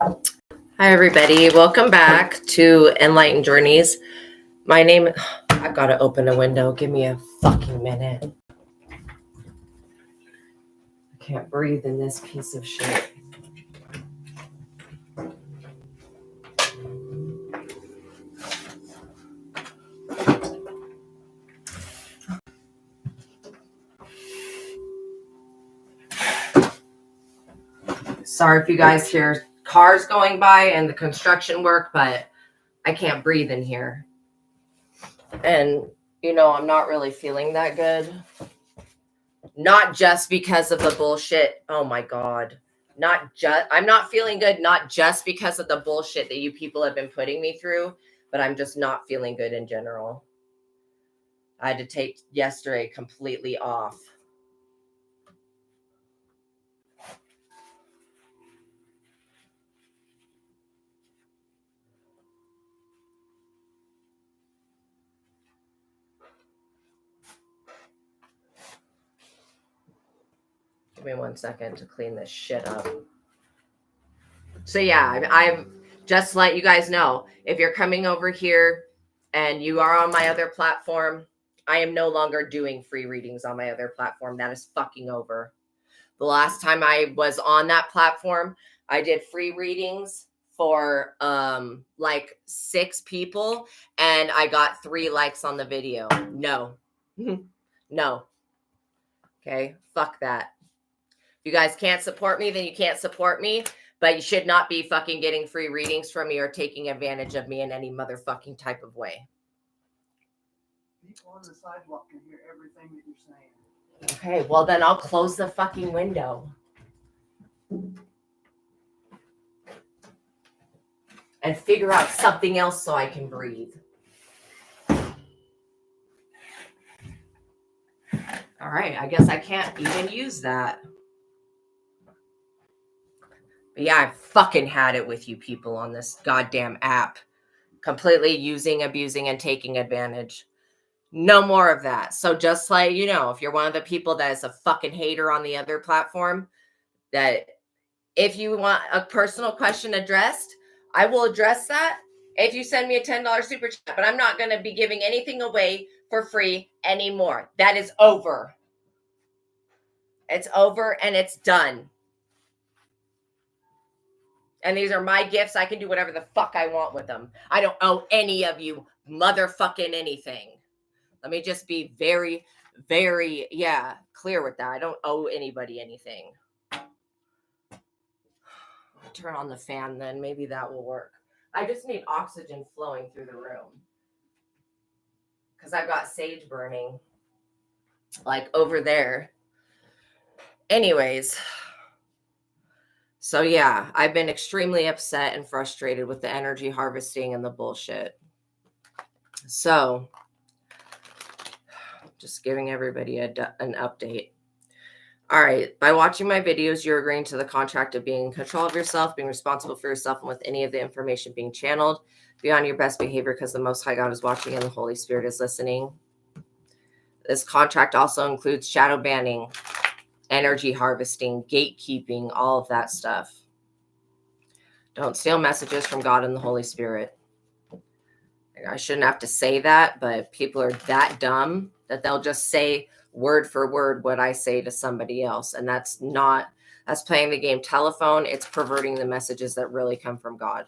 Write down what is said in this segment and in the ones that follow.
Hi, everybody. Welcome back to Enlightened Journeys. I've got to open a window. Give me a fucking minute. I can't breathe in this piece of shit. Sorry if you guys hear cars going by and the construction work, but I can't breathe in here. And, I'm not really feeling that good. Not just because of the bullshit. Oh my God. I'm not feeling good, not just because of the bullshit that you people have been putting me through, but I'm just not feeling good in general. I had to take yesterday completely off. Give me 1 second to clean this shit up. So yeah, I've just let you guys know, if you're coming over here and you are on my other platform, I am no longer doing free readings on my other platform. That is fucking over. The last time I was on that platform, I did free readings for like 6 people and I got 3 likes on the video. No. No. Okay, fuck that. If you guys can't support me, then you can't support me, but you should not be fucking getting free readings from me or taking advantage of me in any motherfucking type of way. People on the sidewalk can hear everything that you're saying. Okay, well then I'll close the fucking window. And figure out something else so I can breathe. All right, I guess I can't even use that. But yeah, I fucking had it with you people on this goddamn app. Completely using, abusing, and taking advantage. No more of that. So just like, if you're one of the people that is a fucking hater on the other platform, that if you want a personal question addressed, I will address that if you send me a $10 super chat, but I'm not going to be giving anything away for free anymore. That is over. It's over and it's done. And these are my gifts. I can do whatever the fuck I want with them. I don't owe any of you motherfucking anything. Let me just be very, very, clear with that. I don't owe anybody anything. Turn on the fan then. Maybe that will work. I just need oxygen flowing through the room. Because I've got sage burning. Like over there. Anyways. So yeah, I've been extremely upset and frustrated with the energy harvesting and the bullshit. So, just giving everybody an update. All right. By watching my videos, you're agreeing to the contract of being in control of yourself, being responsible for yourself, and with any of the information being channeled, be on your best behavior because the Most High God is watching and the Holy Spirit is listening. This contract also includes shadow banning, energy harvesting, gatekeeping, all of that stuff. Don't steal messages from God and the Holy Spirit. I shouldn't have to say that, but people are that dumb that they'll just say word for word what I say to somebody else. And that's playing the game telephone. It's perverting the messages that really come from God.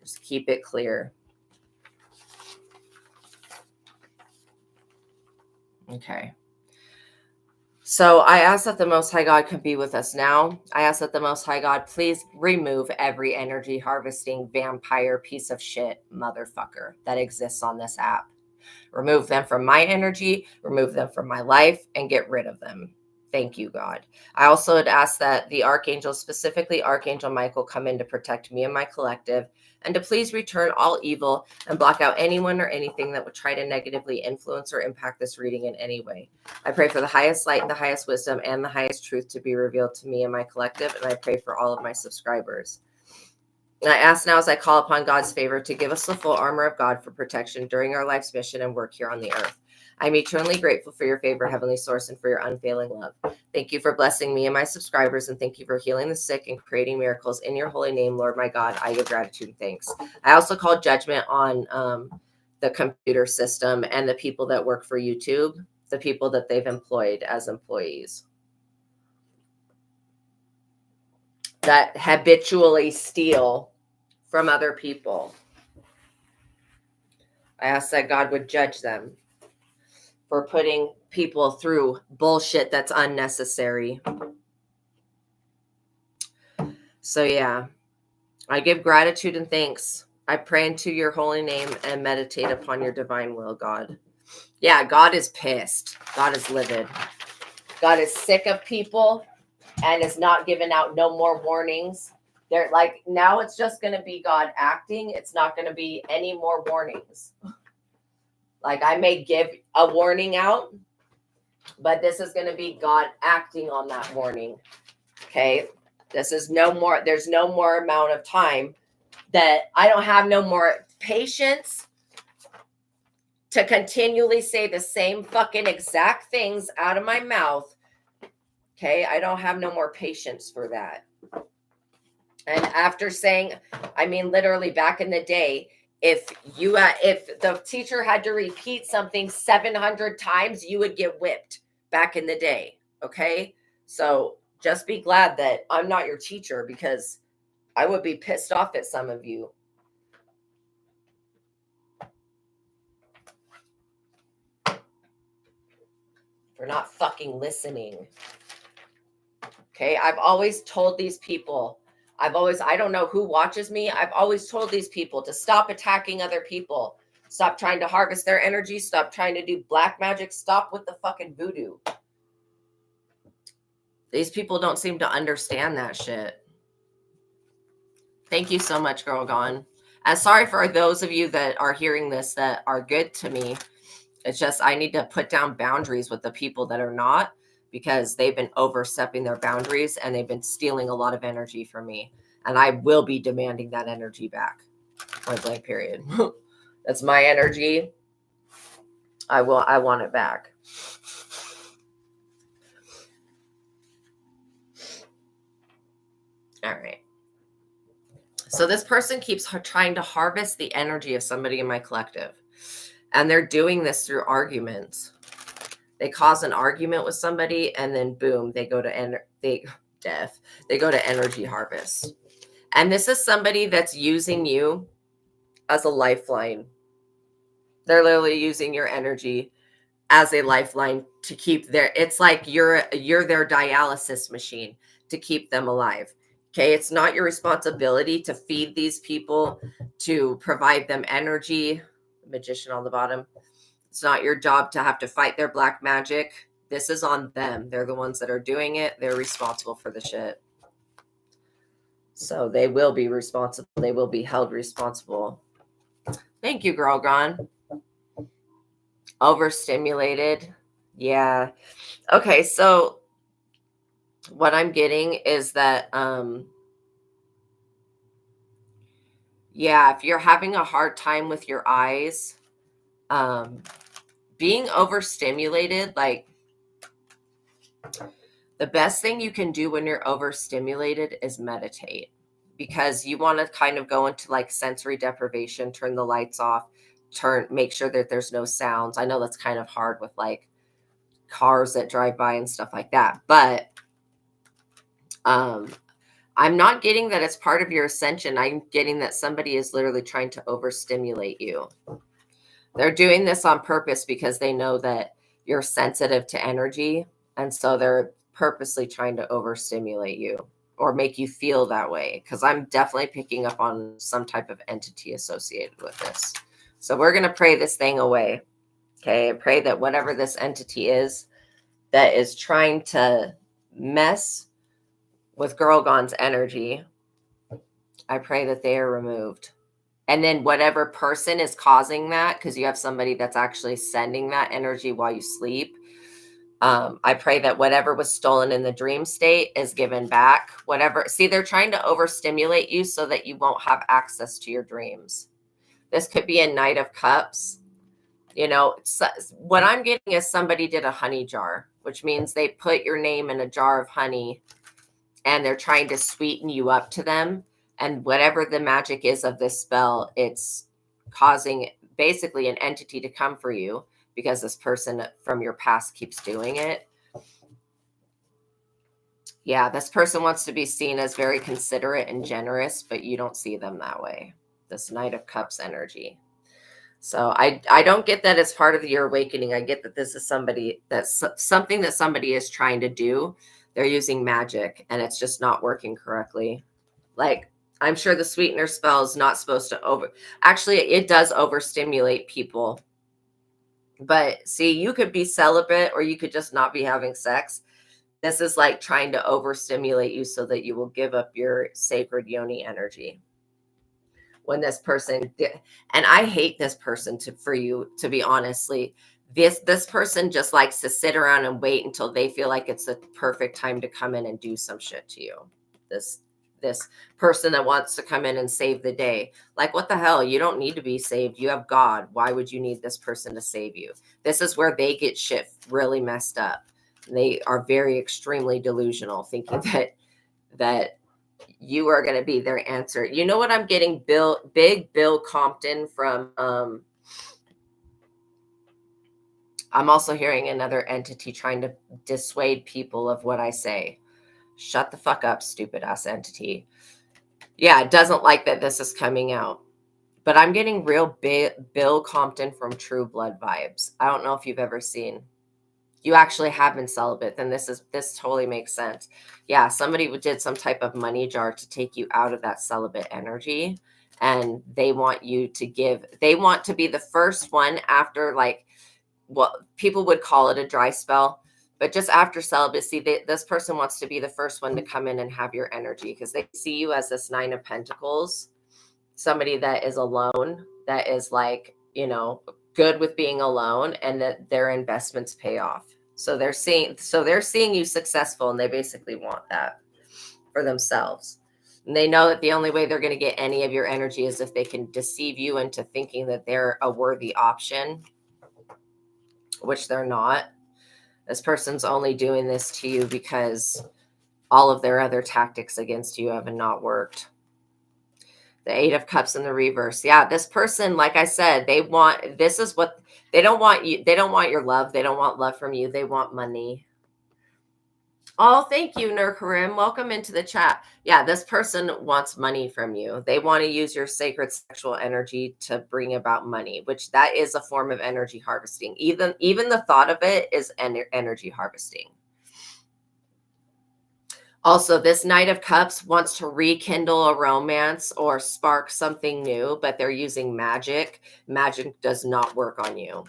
Just keep it clear. Okay. So I ask that the Most High God could be with us now. I ask that the Most High God please remove every energy harvesting vampire piece of shit motherfucker that exists on this app. Remove them from my energy, remove them from my life, and get rid of them. Thank you, God. I also would ask that the archangels, specifically Archangel Michael, come in to protect me and my collective, and to please return all evil and block out anyone or anything that would try to negatively influence or impact this reading in any way. I pray for the highest light, the highest wisdom, and the highest truth to be revealed to me and my collective, and I pray for all of my subscribers. And I ask now as I call upon God's favor to give us the full armor of God for protection during our life's mission and work here on the earth. I'm eternally grateful for your favor, Heavenly Source, and for your unfailing love. Thank you for blessing me and my subscribers, and thank you for healing the sick and creating miracles in your holy name, Lord my God. I give gratitude and thanks. I also call judgment on the computer system and the people that work for YouTube, the people that they've employed as employees that habitually steal from other people. I ask that God would judge them for putting people through bullshit that's unnecessary. So yeah, I give gratitude and thanks. I pray into your holy name and meditate upon your divine will, God. Yeah, God is pissed. God is livid. God is sick of people and is not giving out no more warnings. They're like, now it's just going to be God acting. It's not going to be any more warnings. Like, I may give a warning out, but this is going to be God acting on that warning. Okay. This is no more. There's no more amount of time that I don't have no more patience to continually say the same fucking exact things out of my mouth. Okay. I don't have no more patience for that. And after saying, I mean, literally back in the day, if the teacher had to repeat something 700 times, you would get whipped back in the day. Okay. So just be glad that I'm not your teacher, because I would be pissed off at some of you. For not fucking listening. Okay. I've always told these people, I don't know who watches me. I've always told these people to stop attacking other people. Stop trying to harvest their energy. Stop trying to do black magic. Stop with the fucking voodoo. These people don't seem to understand that shit. Thank you so much, Girl Gone. And sorry for those of you that are hearing this that are good to me. It's just I need to put down boundaries with the people that are not, because they've been overstepping their boundaries and they've been stealing a lot of energy from me. And I will be demanding that energy back. Point blank, period. That's my energy. I want it back. All right. So this person keeps trying to harvest the energy of somebody in my collective. And they're doing this through arguments. They cause an argument with somebody and then boom, they go to death. They go to energy harvest. And this is somebody that's using you as a lifeline. They're literally using your energy as a lifeline to keep it's like you're their dialysis machine to keep them alive. Okay. It's not your responsibility to feed these people, to provide them energy. Magician on the bottom. It's not your job to have to fight their black magic. This is on them. They're the ones that are doing it. They're responsible for the shit. So they will be responsible. They will be held responsible. Thank you, Girl Gone. Overstimulated. Yeah. Okay, so what I'm getting is that if you're having a hard time with your eyes, being overstimulated, like, the best thing you can do when you're overstimulated is meditate, because you want to kind of go into like sensory deprivation, turn the lights off, make sure that there's no sounds. I know that's kind of hard with like cars that drive by and stuff like that, but I'm not getting that it's part of your ascension. I'm getting that somebody is literally trying to overstimulate you. They're doing this on purpose because they know that you're sensitive to energy, and so they're purposely trying to overstimulate you or make you feel that way, because I'm definitely picking up on some type of entity associated with this. So we're going to pray this thing away. Okay. I pray that whatever this entity is that is trying to mess with Girl Gone's energy, I pray that they are removed. And then whatever person is causing that, because you have somebody that's actually sending that energy while you sleep, I pray that whatever was stolen in the dream state is given back. See, they're trying to overstimulate you so that you won't have access to your dreams. This could be a Knight of Cups. You know, what I'm getting is somebody did a honey jar, which means they put your name in a jar of honey and they're trying to sweeten you up to them. And whatever the magic is of this spell, it's causing basically an entity to come for you because this person from your past keeps doing it. Yeah, this person wants to be seen as very considerate and generous, but you don't see them that way. This Knight of Cups energy. So I don't get that as part of your awakening. I get that this is something that somebody is trying to do. They're using magic and it's just not working correctly. Like, I'm sure the sweetener spell is not supposed to actually, it does overstimulate people. But see, you could be celibate or you could just not be having sex. This is like trying to overstimulate you so that you will give up your sacred yoni energy. When this person and I hate this person for you, to be honestly, this person just likes to sit around and wait until they feel like it's the perfect time to come in and do some shit to you. This person that wants to come in and save the day. Like, what the hell? You don't need to be saved. You have God. Why would you need this person to save you? This is where they get shit really messed up. They are very extremely delusional, thinking that you are going to be their answer. You know what I'm getting? Big Bill Compton from I'm also hearing another entity trying to dissuade people of what I say. Shut the fuck up, stupid ass entity. Yeah, it doesn't like that this is coming out. But I'm getting real Bill Compton from True Blood vibes. I don't know if you've ever seen. You actually have been celibate, then this totally makes sense. Yeah, somebody did some type of money jar to take you out of that celibate energy, and they want to be the first one after, like, what people would call it a dry spell, but just after celibacy, this person wants to be the first one to come in and have your energy because they see you as this Nine of Pentacles, somebody that is alone, that is like, good with being alone, and that their investments pay off. So they're seeing you successful, and they basically want that for themselves. And they know that the only way they're going to get any of your energy is if they can deceive you into thinking that they're a worthy option, which they're not. This person's only doing this to you because all of their other tactics against you have not worked. The Eight of Cups in the reverse. Yeah, this person, like I said, they don't want you. They don't want your love. They don't want love from you. They want money. Oh, thank you, Nur Karim. Welcome into the chat. Yeah, this person wants money from you. They want to use your sacred sexual energy to bring about money, which that is a form of energy harvesting. Even the thought of it is energy harvesting. Also, this Knight of Cups wants to rekindle a romance or spark something new, but they're using magic. Magic does not work on you.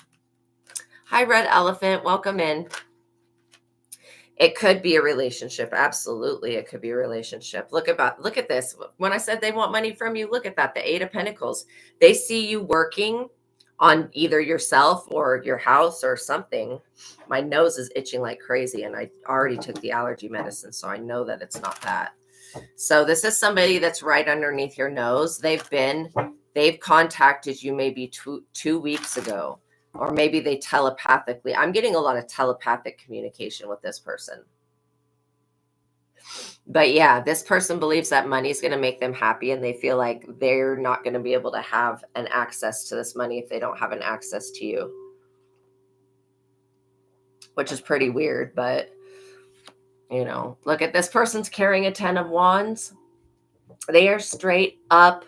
Hi, Red Elephant. Welcome in. It could be a relationship. Absolutely, it could be a relationship. Look at this. When I said they want money from you, look at that. The Eight of Pentacles. They see you working on either yourself or your house or something. My nose is itching like crazy, and I already took the allergy medicine, so I know that it's not that. So this is somebody that's right underneath your nose. They've contacted you maybe two weeks ago, or maybe they telepathically. I'm getting a lot of telepathic communication with this person. But yeah, this person believes that money is going to make them happy, and they feel like they're not going to be able to have an access to this money if they don't have an access to you, which is pretty weird. But look at this person's carrying a 10 of Wands. They are straight up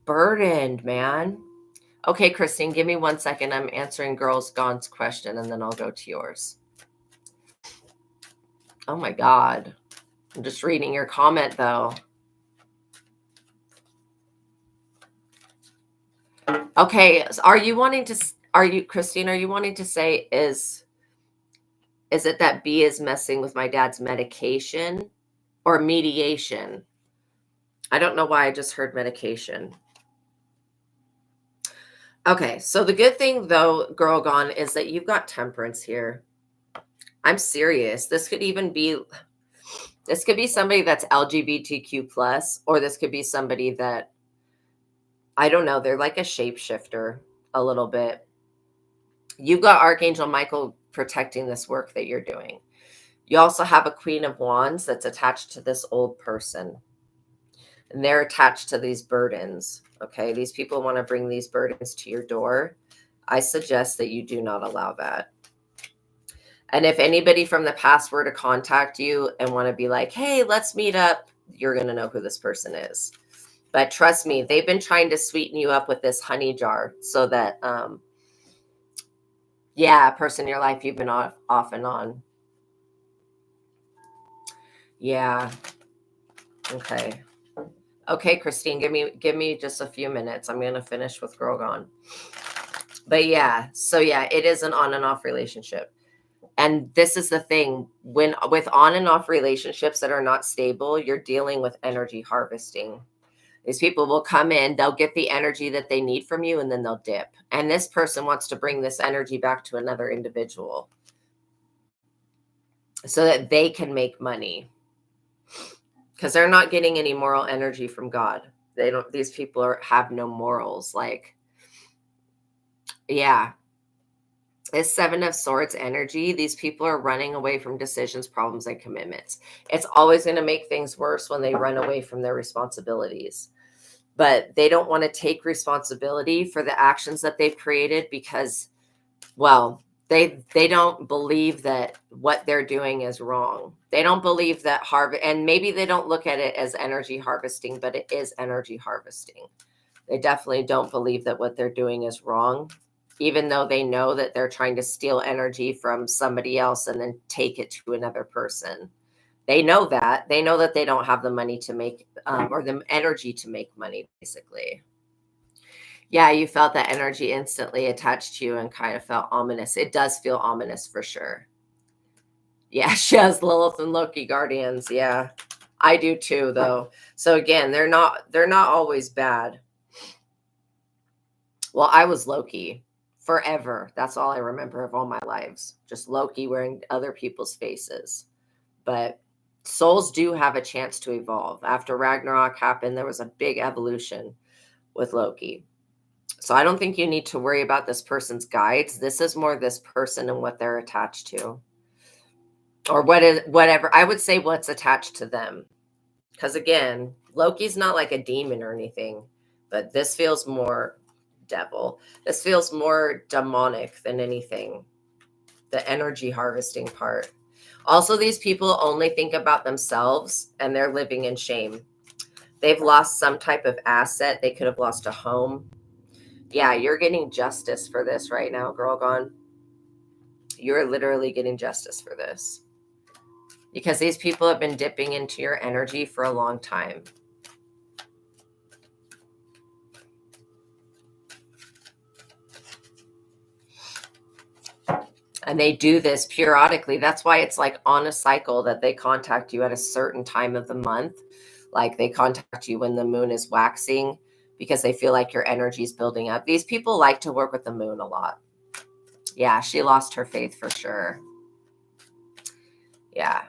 burdened, man. Okay, Christine, give me 1 second. I'm answering Girls Gone's question, and then I'll go to yours. Oh my God. I'm just reading your comment, though. Okay, Christine, are you wanting to say, is it that B is messing with my dad's medication or mediation? I don't know why I just heard medication. Okay, so the good thing, though, Girl Gone, is that you've got temperance here. I'm serious. This could be somebody that's LGBTQ+, or this could be somebody that I don't know. They're like a shapeshifter a little bit. You've got Archangel Michael protecting this work that you're doing. You also have a Queen of Wands that's attached to this old person. And they're attached to these burdens. Okay. These people want to bring these burdens to your door. I suggest that you do not allow that. And if anybody from the past were to contact you and want to be like, hey, let's meet up, you're going to know who this person is. But trust me, they've been trying to sweeten you up with this honey jar so that, yeah, person in your life you've been off and on. Yeah. Okay. Okay, Christine, give me just a few minutes. I'm going to finish with Girl Gone. But yeah, so yeah, it is an on and off relationship. And this is the thing, when with on and off relationships that are not stable, you're dealing with energy harvesting. These people will come in, they'll get the energy that they need from you, and then they'll dip. And this person wants to bring this energy back to another individual so that they can make money. Because they're not getting any moral energy from God. These people have no morals. Like, yeah. This Seven of Swords energy, these people are running away from decisions, problems, and commitments. It's always going to make things worse when they run away from their responsibilities. But they don't want to take responsibility for the actions that they've created because, well, they don't believe that what they're doing is wrong. They don't believe that and maybe they don't look at it as energy harvesting, but it is energy harvesting. They definitely don't believe that what they're doing is wrong, even though they know that they're trying to steal energy from somebody else and then take it to another person. They know that. They know that they don't have the money to make, or the energy to make money, basically. Yeah, you felt that energy instantly attached to you and kind of felt ominous. It does feel ominous for sure. Yeah, she has Lilith and Loki guardians. Yeah, I do too, though. So again, they're not always bad. Well, I was Loki forever. That's all I remember of all my lives. Just Loki wearing other people's faces. But souls do have a chance to evolve. After Ragnarok happened, there was a big evolution with Loki. So I don't think you need to worry about this person's guides. This is more this person and what they're attached to. Or whatever. I would say what's attached to them. Because again, Loki's not like a demon or anything, but this feels more devil. This feels more demonic than anything. The energy harvesting part. Also, these people only think about themselves and they're living in shame. They've lost some type of asset. They could have lost a home. Yeah, you're getting justice for this right now, Girl Gone. You're literally getting justice for this. Because these people have been dipping into your energy for a long time. And they do this periodically. That's why it's like on a cycle that they contact you at a certain time of the month. Like they contact you when the moon is waxing because they feel like your energy is building up. These people like to work with the moon a lot. Yeah, she lost her faith for sure. Yeah,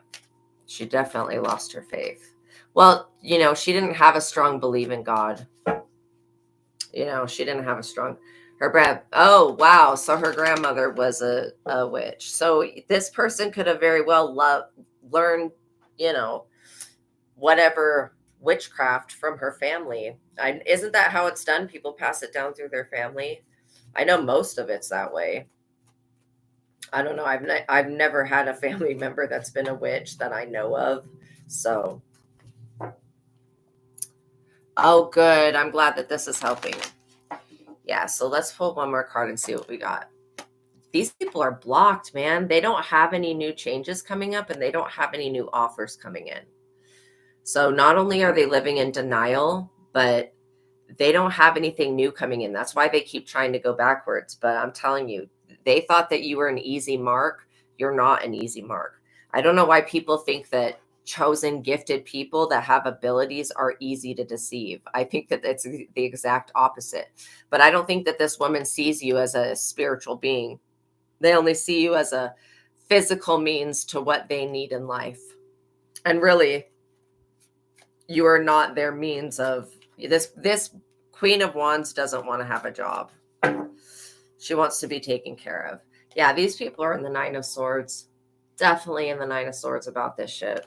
she definitely lost her faith. Well, you know, she didn't have a strong belief in God. You know, she didn't have a strong, oh, wow. So her grandmother was a witch. So this person could have very well learned, you know, whatever witchcraft from her family. Isn't that how it's done? People pass it down through their family. I know most of it's that way. I don't know. I've never had a family member that's been a witch that I know of. So, oh, good. I'm glad that this is helping. Yeah. So let's pull one more card and see what we got. These people are blocked, man. They don't have any new changes coming up and they don't have any new offers coming in. So not only are they living in denial, but they don't have anything new coming in. That's why they keep trying to go backwards. But I'm telling you, they thought that you were an easy mark. You're not an easy mark. I don't know why people think that chosen, gifted people that have abilities are easy to deceive. I think that it's the exact opposite. But I don't think that this woman sees you as a spiritual being. They only see you as a physical means to what they need in life. And really, you are not their means of this Queen of Wands doesn't want to have a job. She wants to be taken care of. Yeah, these people are in the Nine of Swords. Definitely in the Nine of Swords about this shit.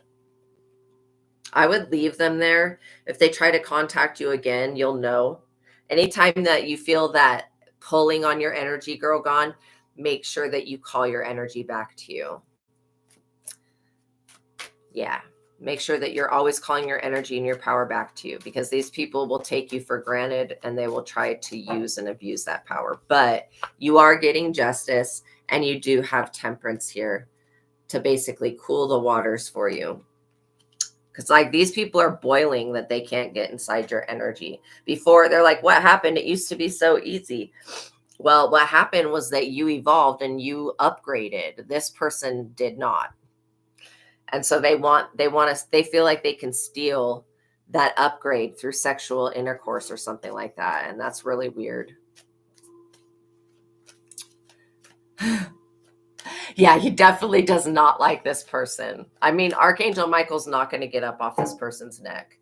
I would leave them there. If they try to contact you again, you'll know. Anytime that you feel that pulling on your energy, girl gone, make sure that you call your energy back to you. Yeah. Make sure that you're always calling your energy and your power back to you, because these people will take you for granted and they will try to use and abuse that power. But you are getting justice, and you do have temperance here to basically cool the waters for you. Because like these people are boiling that they can't get inside your energy. Before, they're like, what happened? It used to be so easy. Well, what happened was that you evolved and you upgraded. This person did not. And so they feel like they can steal that upgrade through sexual intercourse or something like that. And that's really weird. Yeah, he definitely does not like this person. I mean, Archangel Michael's not going to get up off this person's neck.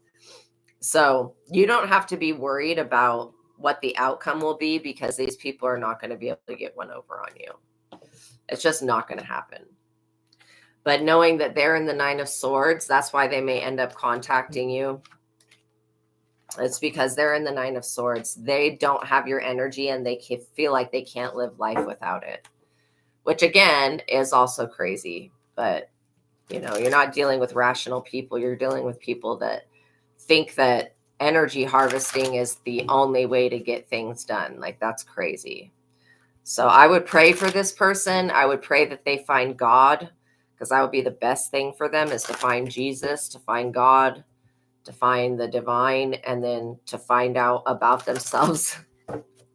So you don't have to be worried about what the outcome will be, because these people are not going to be able to get one over on you. It's just not going to happen. But knowing that they're in the Nine of Swords, that's why they may end up contacting you. It's because they're in the Nine of Swords. They don't have your energy, and they feel like they can't live life without it, which again is also crazy. But, you know, you're not dealing with rational people. You're dealing with people that think that energy harvesting is the only way to get things done. Like, that's crazy. So I would pray for this person. I would pray that they find God, because that would be the best thing for them, is to find Jesus, to find God, to find the divine, and then to find out about themselves,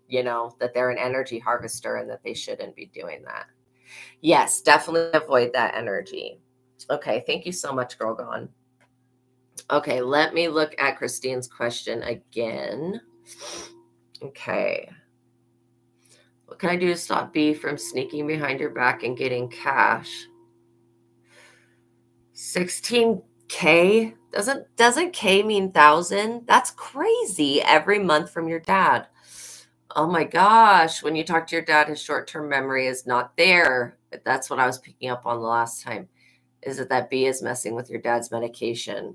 you know, that they're an energy harvester and that they shouldn't be doing that. Yes, definitely avoid that energy. Okay, thank you so much, Girl Gone. Okay, let me look at Christine's question again. Okay. What can I do to stop B from sneaking behind your back and getting cash? 16K? Doesn't K mean 1,000? That's crazy. Every month from your dad. Oh my gosh. When you talk to your dad, his short-term memory is not there. But that's what I was picking up on the last time. Is it that B is messing with your dad's medication?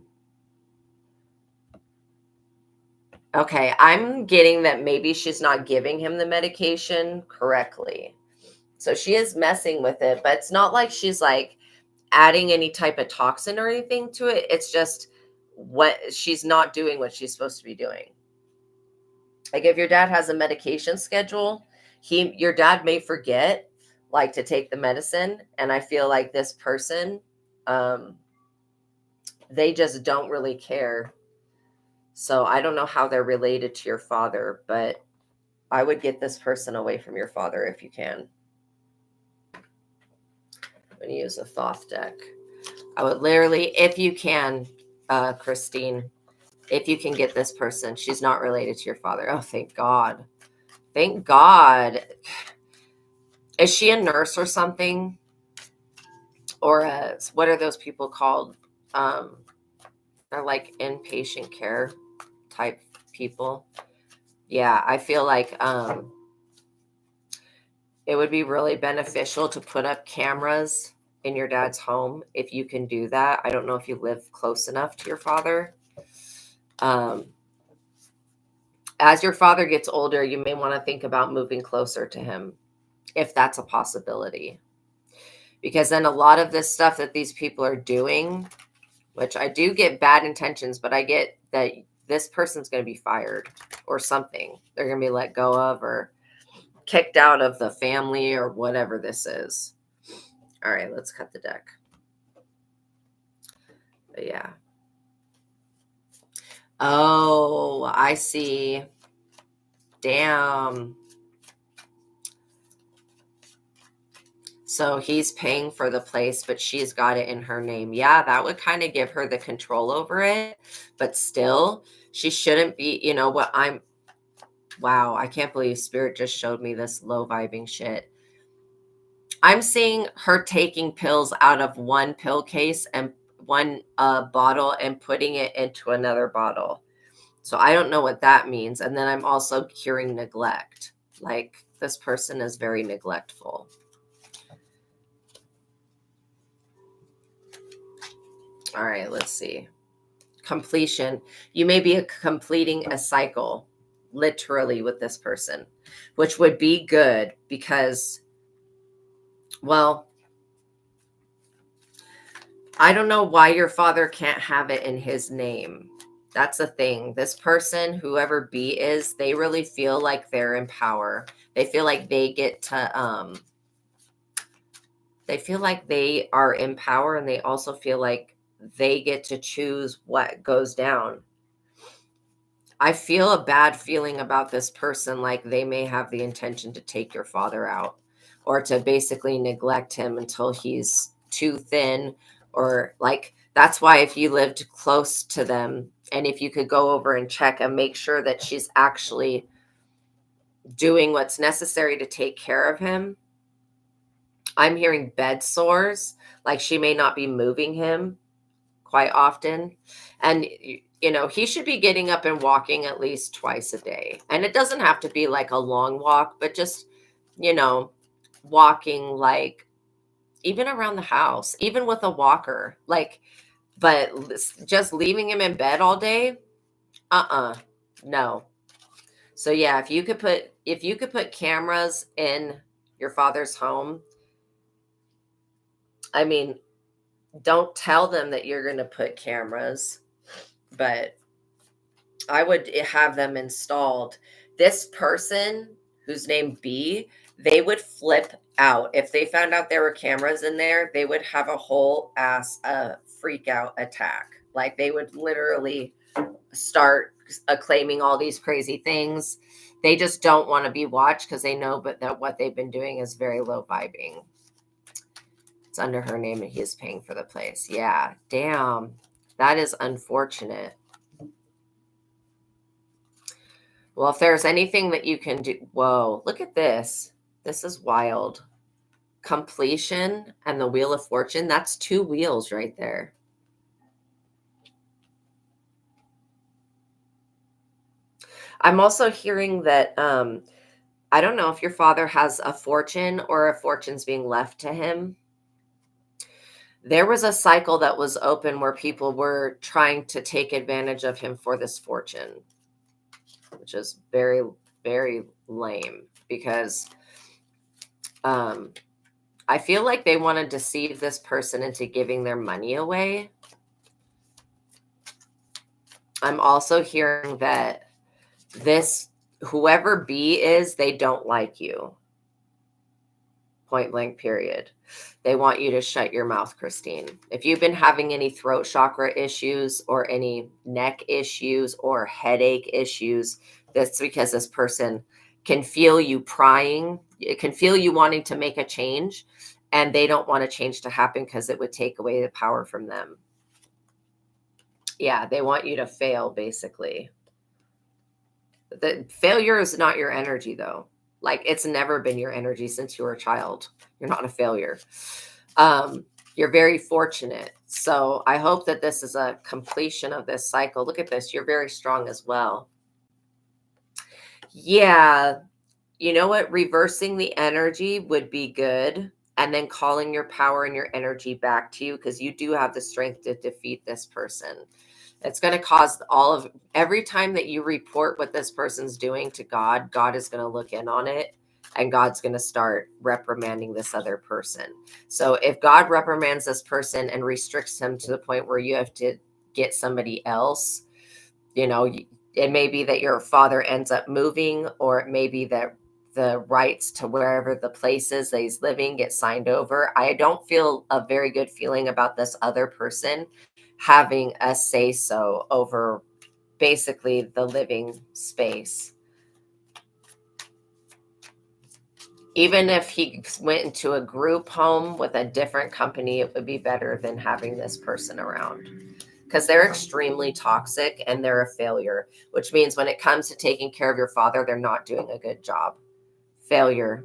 Okay, I'm getting that maybe she's not giving him the medication correctly. So she is messing with it, but it's not like she's like adding any type of toxin or anything to it. It's just what she's not doing what she's supposed to be doing. Like if your dad has a medication schedule, your dad may forget like to take the medicine. And I feel like this person, they just don't really care. So I don't know how they're related to your father, but I would get this person away from your father if you can. I'm going to use a Thoth deck. I would literally, if you can, Christine, if you can get this person, she's not related to your father. Oh, thank God. Thank God. Is she a nurse or something? Or what are those people called? They're like inpatient care type people. Yeah, I feel like it would be really beneficial to put up cameras in your dad's home if you can do that. I don't know if you live close enough to your father. As your father gets older, you may want to think about moving closer to him, if that's a possibility. Because then a lot of this stuff that these people are doing, which I do get bad intentions, but I get that this person's going to be fired or something. They're going to be let go of or kicked out of the family or whatever this is. All right, let's cut the deck. But yeah. Oh, I see. Damn. So he's paying for the place, but she's got it in her name. Yeah, that would kind of give her the control over it. But still, she shouldn't be, you know what, wow, I can't believe Spirit just showed me this low vibing shit. I'm seeing her taking pills out of one pill case and one bottle and putting it into another bottle. So I don't know what that means. And then I'm also hearing neglect. Like this person is very neglectful. All right, let's see. Completion. You may be completing a cycle literally with this person, which would be good because, well, I don't know why your father can't have it in his name. That's the thing. This person, whoever B is, they really feel like they're in power. They feel like they get to they feel like they are in power, and they also feel like they get to choose what goes down. I feel a bad feeling about this person, like they may have the intention to take your father out or to basically neglect him until he's too thin, or like that's why if you lived close to them and if you could go over and check and make sure that she's actually doing what's necessary to take care of him. I'm hearing bed sores, like she may not be moving him quite often. And, he should be getting up and walking at least twice a day. And it doesn't have to be like a long walk, but just, you know, walking like even around the house, even with a walker, like, but just leaving him in bed all day, no. So yeah, if you could put cameras in your father's home, I mean, don't tell them that you're going to put cameras, but I would have them installed. This person whose name B, they would flip out. If they found out there were cameras in there, they would have a whole ass freak out attack. Like they would literally start claiming all these crazy things. They just don't want to be watched because they know that what they've been doing is very low vibing. It's under her name and he is paying for the place. Yeah, damn. That is unfortunate. Well, if there's anything that you can do, whoa, look at this. This is wild. Completion and the Wheel of Fortune. That's 2 wheels right there. I'm also hearing that, I don't know if your father has a fortune or a fortune's being left to him. There was a cycle that was open where people were trying to take advantage of him for this fortune, which is very, very lame because I feel like they want to deceive this person into giving their money away. I'm also hearing that whoever B is, they don't like you. Point blank, period. They want you to shut your mouth, Christine. If you've been having any throat chakra issues or any neck issues or headache issues, that's because this person can feel you prying. It can feel you wanting to make a change, and they don't want a change to happen because it would take away the power from them. Yeah, they want you to fail, basically. The failure is not your energy, though. Like, it's never been your energy since you were a child. You're not a failure. You're very fortunate. So I hope that this is a completion of this cycle. Look at this. You're very strong as well. Yeah. You know what? Reversing the energy would be good. And then calling your power and your energy back to you, because you do have the strength to defeat this person. It's going to cause every time that you report what this person's doing to God, God is going to look in on it, and God's going to start reprimanding this other person. So if God reprimands this person and restricts him to the point where you have to get somebody else, it may be that your father ends up moving, or it may be that the rights to wherever the place is that he's living get signed over. I don't feel a very good feeling about this other person having a say so over basically the living space. Even if he went into a group home with a different company, it would be better than having this person around, because they're extremely toxic and they're a failure, which means when it comes to taking care of your father, they're not doing a good job. Failure,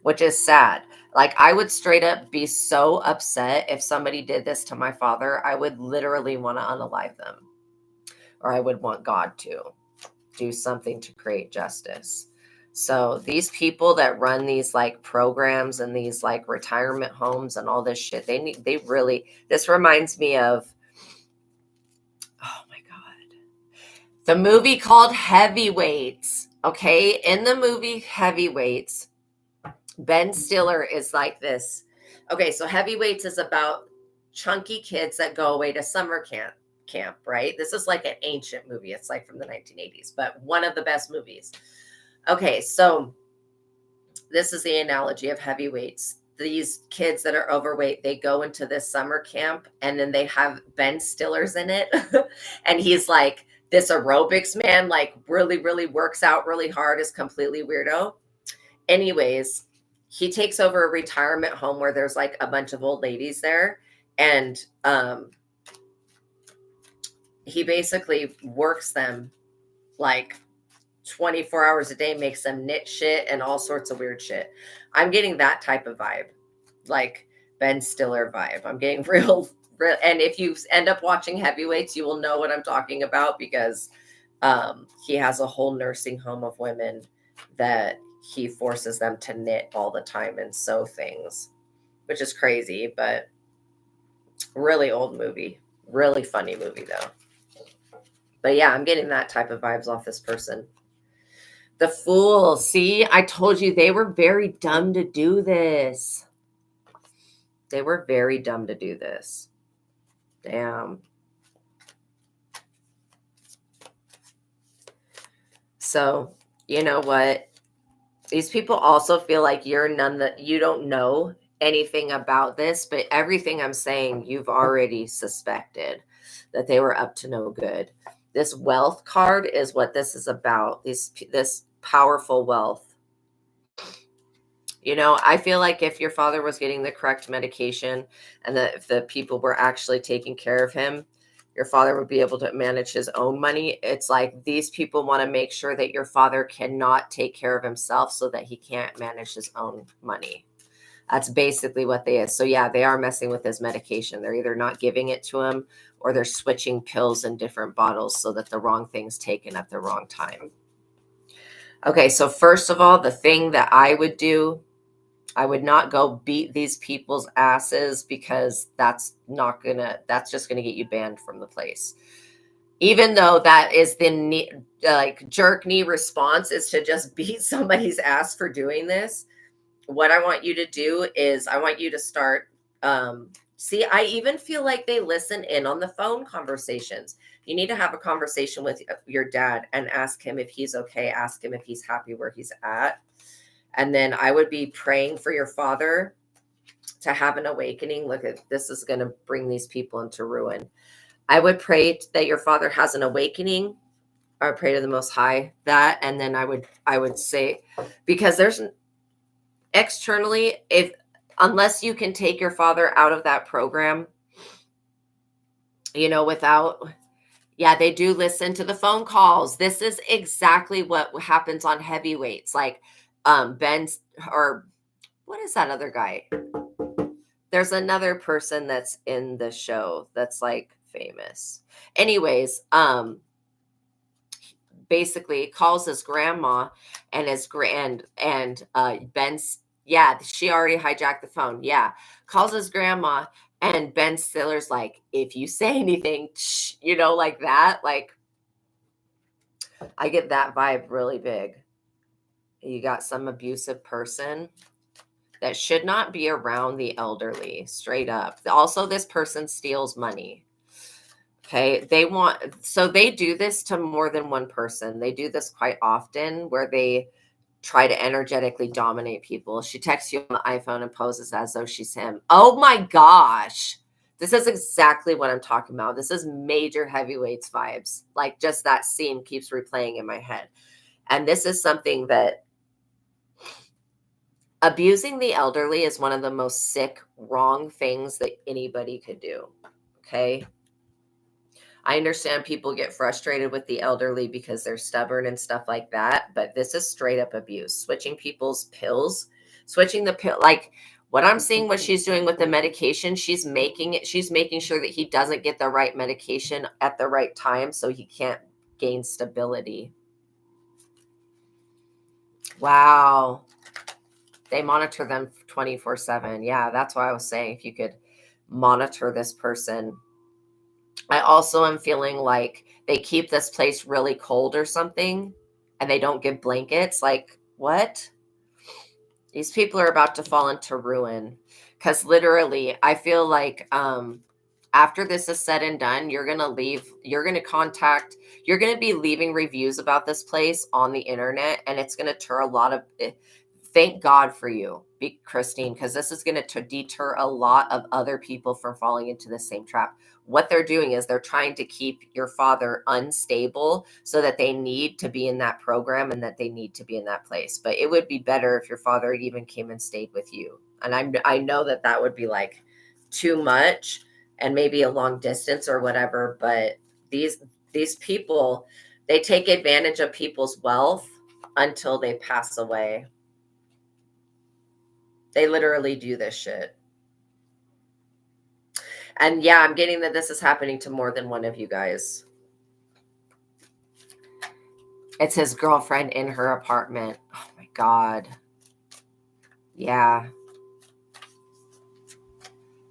which is sad. Like, I would straight up be so upset if somebody did this to my father. I would literally want to unalive them. or I would want God to do something to create justice. So these people that run these like programs and these like retirement homes and all this shit, they really, this reminds me of, oh my God, the movie called Heavyweights. Okay. In the movie Heavyweights, Ben Stiller is like this. Okay. So Heavyweights is about chunky kids that go away to summer camp, right? This is like an ancient movie. It's like from the 1980s, but one of the best movies. Okay, so this is the analogy of heavyweights. These kids that are overweight, they go into this summer camp and then they have Ben Stiller's in it. And he's like this aerobics man, like really, really works out really hard, is completely weirdo. Anyways, he takes over a retirement home where there's like a bunch of old ladies there. And he basically works them like 24 hours a day, makes them knit shit and all sorts of weird shit. I'm getting that type of vibe, like Ben Stiller vibe. I'm getting real. And if you end up watching Heavyweights, you will know what I'm talking about, because he has a whole nursing home of women that he forces them to knit all the time and sew things, which is crazy, but really old movie. Really funny movie though. But yeah, I'm getting that type of vibes off this person. The Fool. See, I told you they were very dumb to do this. They were very dumb to do this. Damn. So, you know what? These people also feel like you don't know anything about this, but everything I'm saying, you've already suspected that they were up to no good. This wealth card is what this is about. This powerful wealth. You know, I feel like if your father was getting the correct medication and that if the people were actually taking care of him, your father would be able to manage his own money. It's like these people want to make sure that your father cannot take care of himself so that he can't manage his own money. That's basically what they is. So yeah, they are messing with his medication. They're either not giving it to him or they're switching pills in different bottles so that the wrong thing's taken at the wrong time. Okay, so first of all, the thing that I would do, I would not go beat these people's asses, because that's just gonna get you banned from the place. Even though that is the jerk knee response, is to just beat somebody's ass for doing this. What I want you to do is I want you to start. See, I even feel like they listen in on the phone conversations. You need to have a conversation with your dad and ask him if he's okay. Ask him if he's happy where he's at. And then I would be praying for your father to have an awakening. Look, at this is going to bring these people into ruin. I would pray that your father has an awakening. I would pray to the Most High that, and then I would say, because there's externally, unless you can take your father out of that program, you know, yeah, they do listen to the phone calls. This is exactly what happens on Heavyweights. Like Ben's, or what is that other guy? There's another person that's in the show that's like famous. Anyways, basically calls his grandma and his Ben's, yeah, she already hijacked the phone. Yeah. Calls his grandma, and Ben Stiller's like, if you say anything, you know, like that. Like, I get that vibe really big. You got some abusive person that should not be around the elderly, straight up. Also, this person steals money. Okay. So they do this to more than one person. They do this quite often, where they try to energetically dominate people. She texts you on the iPhone and poses as though she's him. Oh my gosh. This is exactly what I'm talking about. This is major Heavyweights vibes. Like, just that scene keeps replaying in my head. And this is something that abusing the elderly is one of the most sick, wrong things that anybody could do. Okay. I understand people get frustrated with the elderly because they're stubborn and stuff like that, but this is straight up abuse. Switching people's pills, switching the pill. Like, What I'm seeing, what she's doing with the medication, she's making sure that he doesn't get the right medication at the right time so he can't gain stability. Wow. They monitor them 24/7. Yeah, that's why I was saying if you could monitor this person. I also am feeling like they keep this place really cold or something and they don't give blankets. Like, what? These people are about to fall into ruin. Because literally, I feel like after this is said and done, you're going to leave, you're going to be leaving reviews about this place on the internet, and it's going to deter a lot of, thank God for you, Christine, because this is going to deter a lot of other people from falling into the same trap. What they're doing is they're trying to keep your father unstable so that they need to be in that program and that they need to be in that place. But it would be better if your father even came and stayed with you. And I know that that would be like too much and maybe a long distance or whatever. But these people, they take advantage of people's wealth until they pass away. They literally do this shit. And yeah, I'm getting that this is happening to more than one of you guys. It's his girlfriend in her apartment. Oh my God. Yeah.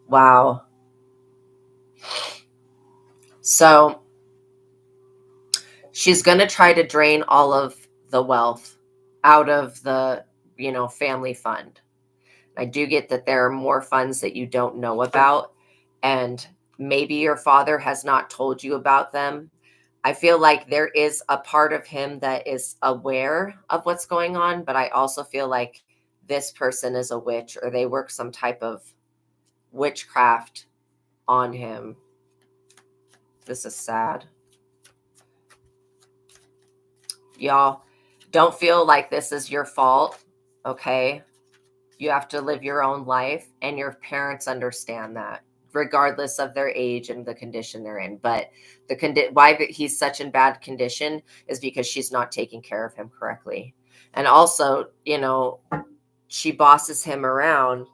Wow. So she's going to try to drain all of the wealth out of the, family fund. I do get that there are more funds that you don't know about, and maybe your father has not told you about them. I feel like there is a part of him that is aware of what's going on, but I also feel like this person is a witch or they work some type of witchcraft on him. This is sad. Y'all, don't feel like this is your fault, okay? You have to live your own life, and your parents understand that, regardless of their age and the condition they're in. But why he's such in bad condition is because she's not taking care of him correctly. And also, she bosses him around.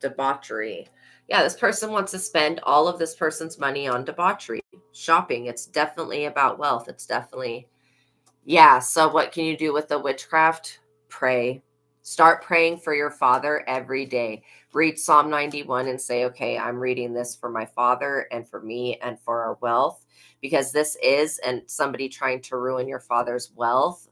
Debauchery. Yeah, this person wants to spend all of this person's money on debauchery, shopping. It's definitely about wealth. It's definitely, yeah. So what can you do with the witchcraft? Pray. Start praying for your father every day. Read Psalm 91 and say, okay, I'm reading this for my father and for me and for our wealth, because this is, and somebody trying to ruin your father's wealth.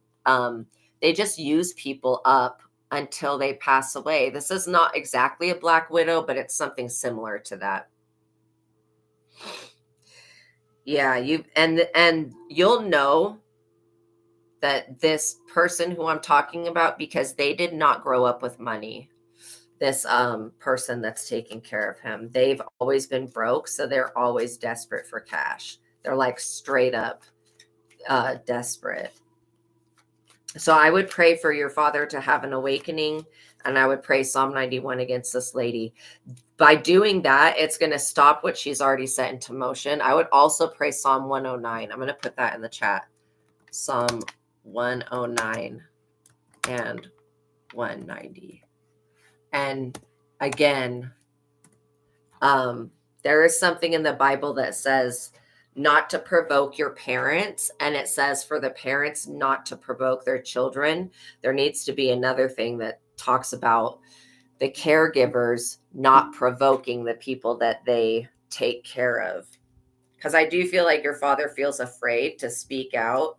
They just use people up until they pass away. This is not exactly a black widow, but it's something similar to that. Yeah, and you'll know that this person who I'm talking about, because they did not grow up with money. This person that's taking care of him, they've always been broke, so they're always desperate for cash. They're like straight up desperate. So I would pray for your father to have an awakening, and I would pray Psalm 91 against this lady. By doing that, it's going to stop what she's already set into motion. I would also pray Psalm 109. I'm going to put that in the chat. Psalm 109 and 190. And again, there is something in the Bible that says not to provoke your parents, and it says for the parents not to provoke their children. There needs to be another thing that talks about the caregivers not provoking the people that they take care of. Because I do feel like your father feels afraid to speak out,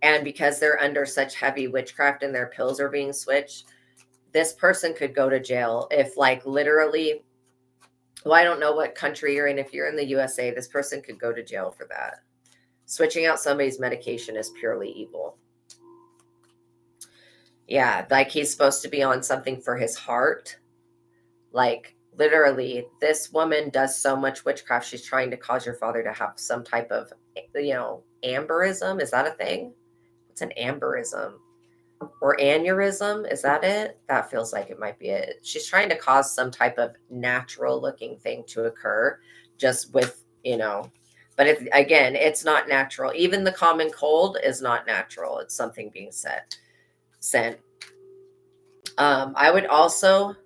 and because they're under such heavy witchcraft and their pills are being switched, this person could go to jail if, like, literally, well, I don't know what country you're in. If you're in the USA, this person could go to jail for that. Switching out somebody's medication is purely evil. Yeah, like he's supposed to be on something for his heart. Like, literally, this woman does so much witchcraft. She's trying to cause your father to have some type of, amberism. Is that a thing? What's an amberism? Or aneurysm? Is that it? That feels like it might be it. She's trying to cause some type of natural looking thing to occur just with, but again, it's not natural. Even the common cold is not natural. It's something being sent. I would also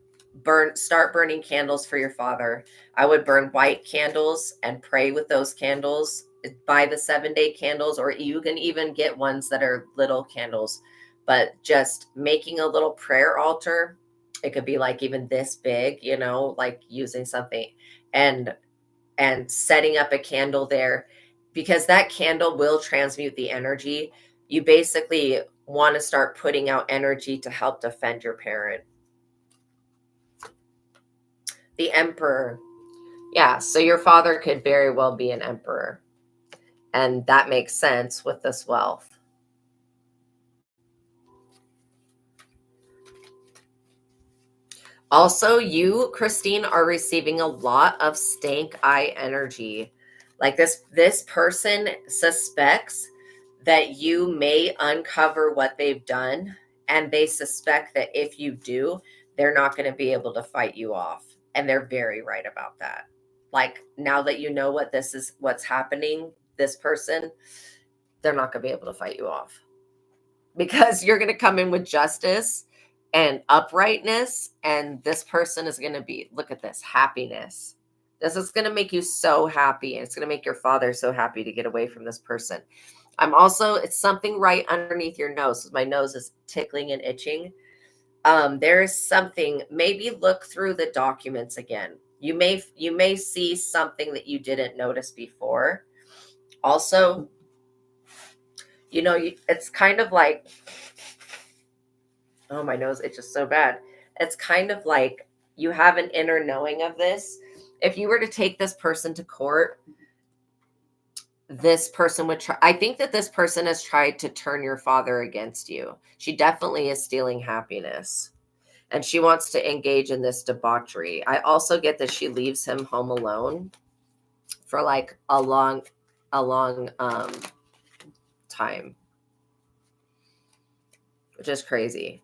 start burning candles for your father. I would burn white candles and pray with those candles. Buy the 7-day candles, or you can even get ones that are little candles. But just making a little prayer altar, it could be like even this big, like using something, and setting up a candle there, because that candle will transmute the energy. You basically want to start putting out energy to help defend your parent. The emperor. Yeah, so your father could very well be an emperor. And that makes sense with this wealth. Also, you, Christine, are receiving a lot of stank eye energy. Like this person suspects that you may uncover what they've done, and they suspect that if you do, they're not going to be able to fight you off. And they're very right about that. Like, now that you know what's happening, this person, they're not going to be able to fight you off, because you're going to come in with justice and uprightness, and this person is going to be, look at this, happiness. This is going to make you so happy, and it's going to make your father so happy to get away from this person. It's something right underneath your nose. My nose is tickling and itching. There is something, maybe look through the documents again. You may see something that you didn't notice before. Also, it's kind of like, oh, my nose itches so bad. It's kind of like you have an inner knowing of this. If you were to take this person to court, this person would try. I think that this person has tried to turn your father against you. She definitely is stealing happiness, and she wants to engage in this debauchery. I also get that she leaves him home alone for like a long time, which is crazy.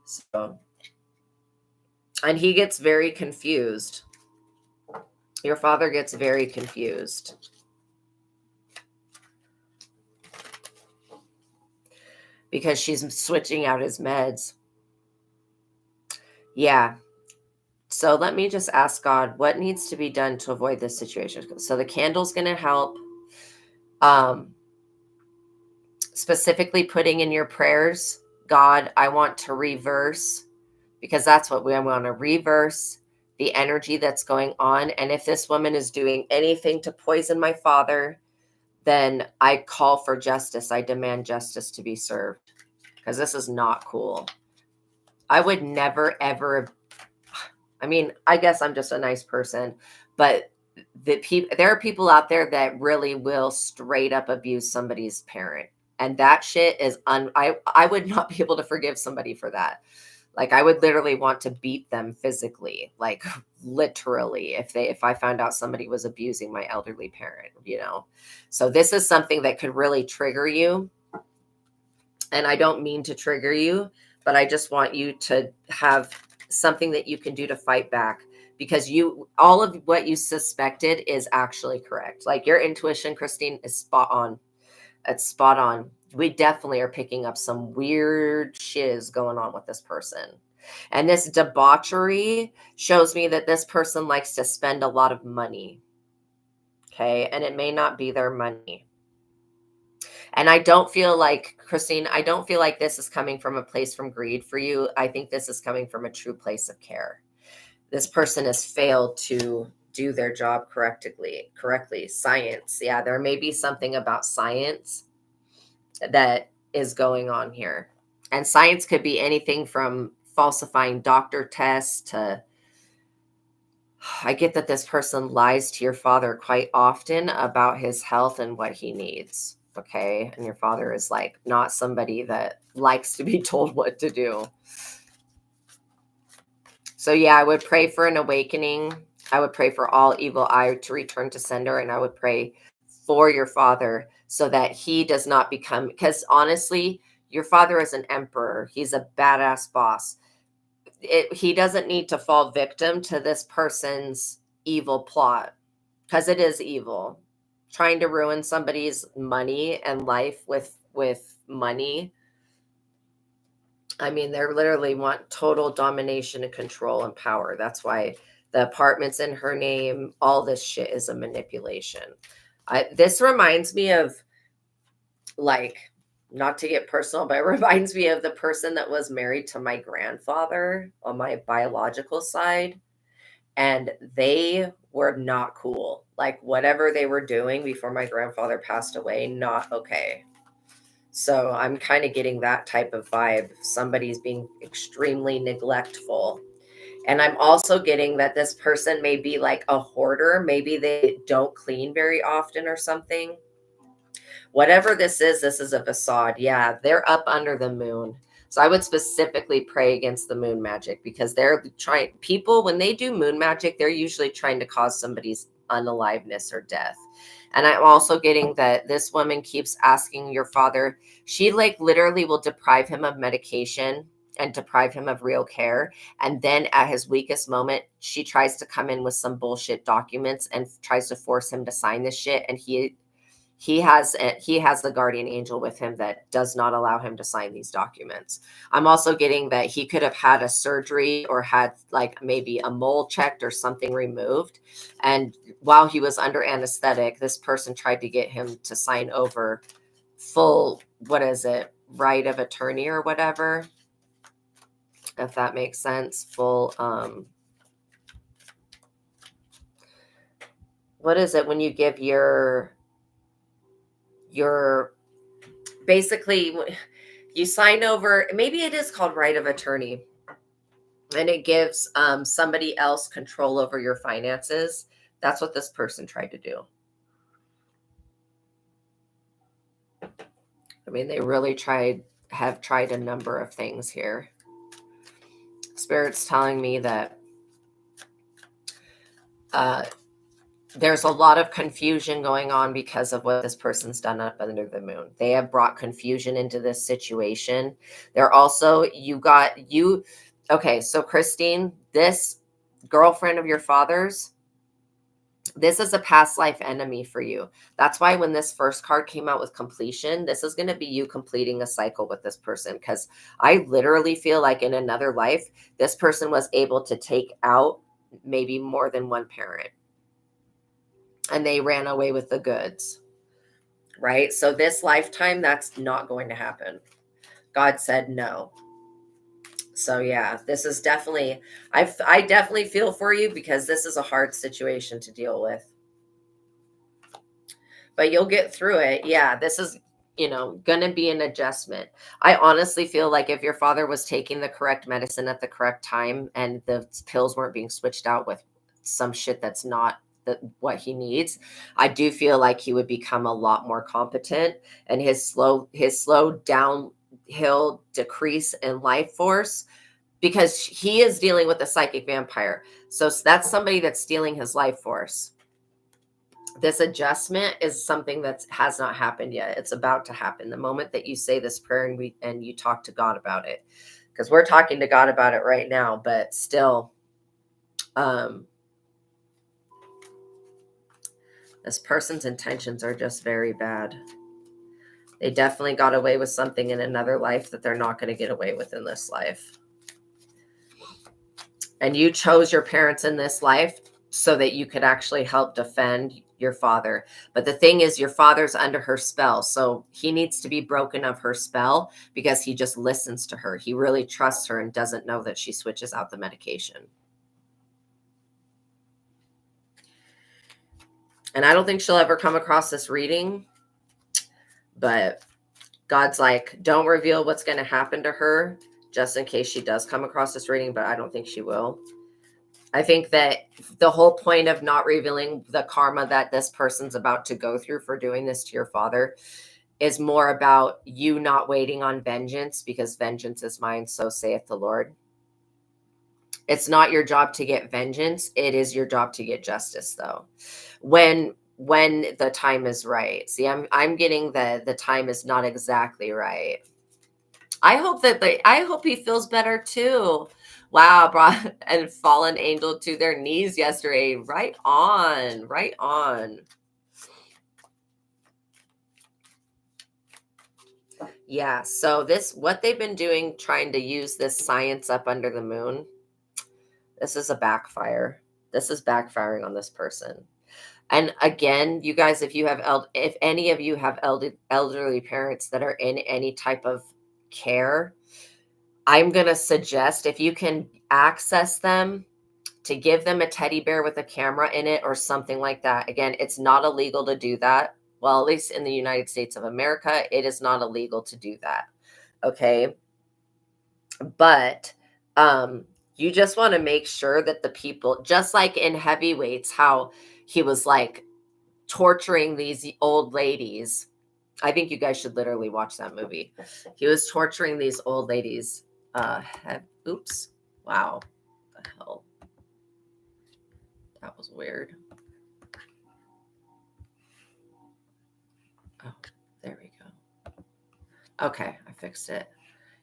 So, and he gets very confused. Your father gets very confused because she's switching out his meds. Yeah. So let me just ask God, what needs to be done to avoid this situation? So the candle's going to help. Specifically putting in your prayers, God, I want to reverse, because that's what we want to reverse the energy that's going on. And if this woman is doing anything to poison my father, then I call for justice. I demand justice to be served, because this is not cool. I would never, ever, I mean, I guess I'm just a nice person, but there are people out there that really will straight up abuse somebody's parent. And that shit is, I would not be able to forgive somebody for that. Like, I would literally want to beat them physically, like literally, if I found out somebody was abusing my elderly parent, So this is something that could really trigger you. And I don't mean to trigger you, but I just want you to have something that you can do to fight back, because all of what you suspected is actually correct. Like, your intuition, Christine, is spot on. It's spot on. We definitely are picking up some weird shiz going on with this person. And this debauchery shows me that this person likes to spend a lot of money. Okay. And it may not be their money. And I don't feel like, Christine, I don't feel like this is coming from a place from greed for you. I think this is coming from a true place of care. This person has failed to do their job correctly. Science. Yeah, there may be something about science that is going on here. And science could be anything from falsifying doctor tests to, I get that this person lies to your father quite often about his health and what he needs. Okay. And your father is like not somebody that likes to be told what to do. So yeah, I would pray for an awakening. I would pray for all evil eye to return to sender. And I would pray for your father so that he does not become, because honestly, your father is an emperor. He's a badass boss. He doesn't need to fall victim to this person's evil plot, because it is evil. Trying to ruin somebody's money and life with money. I mean, they literally want total domination and control and power. That's why the apartment's in her name. All this shit is a manipulation. This reminds me of, like, not to get personal, but it reminds me of the person that was married to my grandfather on my biological side. And they were not cool. Like, whatever they were doing before my grandfather passed away, not okay. So I'm kind of getting that type of vibe. Somebody's being extremely neglectful. And I'm also getting that this person may be like a hoarder. Maybe they don't clean very often or something. Whatever this is a facade. Yeah, they're up under the moon. So I would specifically pray against the moon magic, because they're trying, people, when they do moon magic, they're usually trying to cause somebody's unaliveness or death. And I'm also getting that this woman keeps asking your father, she like literally will deprive him of medication and deprive him of real care. And then at his weakest moment, she tries to come in with some bullshit documents and tries to force him to sign this shit. And he has the guardian angel with him that does not allow him to sign these documents. I'm also getting that he could have had a surgery or had like maybe a mole checked or something removed. And while he was under anesthetic, this person tried to get him to sign over full, what is it, right of attorney or whatever, if that makes sense. Full, what is it when you give your basically, you sign over, maybe it is called right of attorney, and it gives somebody else control over your finances. That's what this person tried to do. I mean, they really have tried a number of things here. Spirit's telling me that there's a lot of confusion going on because of what this person's done up under the moon. They have brought confusion into this situation. They're also, okay, so Christine, this girlfriend of your father's, this is a past life enemy for you. That's why when this first card came out with completion, this is going to be you completing a cycle with this person, because I literally feel like in another life, this person was able to take out maybe more than one parent, and they ran away with the goods, right? So this lifetime, that's not going to happen. God said no. So yeah, this is definitely, I definitely feel for you, because this is a hard situation to deal with. But you'll get through it. Yeah, this is, going to be an adjustment. I honestly feel like if your father was taking the correct medicine at the correct time and the pills weren't being switched out with some shit that's not what he needs, I do feel like he would become a lot more competent, and his slow downhill decrease in life force, because he is dealing with a psychic vampire. So that's somebody that's stealing his life force. This adjustment is something that has not happened yet. It's about to happen the moment that you say this prayer and you talk to God about it, because we're talking to God about it right now. But still, this person's intentions are just very bad. They definitely got away with something in another life that they're not going to get away with in this life. And you chose your parents in this life so that you could actually help defend your father. But the thing is, your father's under her spell. So he needs to be broken of her spell, because he just listens to her. He really trusts her and doesn't know that she switches out the medication. And I don't think she'll ever come across this reading, but God's like, don't reveal what's going to happen to her, just in case she does come across this reading, but I don't think she will. I think that the whole point of not revealing the karma that this person's about to go through for doing this to your father is more about you not waiting on vengeance, because vengeance is mine, so saith the Lord. It's not your job to get vengeance. It is your job to get justice, though. When the time is right. See, I'm getting the time is not exactly right. I hope he feels better too. Wow, brought and fallen angel to their knees yesterday. Right on, right on. Yeah. So what they've been doing, trying to use this science up under the moon, this is a backfire. This is backfiring on this person. And again, you guys, if any of you have elderly parents that are in any type of care, I'm going to suggest if you can access them, to give them a teddy bear with a camera in it or something like that. Again, it's not illegal to do that. Well, at least in the United States of America, it is not illegal to do that. Okay. But you just want to make sure that the people, just like in Heavyweights, how he was like torturing these old ladies. I think you guys should literally watch that movie. He was torturing these old ladies. Oops. Wow. What the hell? That was weird. Oh, there we go. Okay, I fixed it.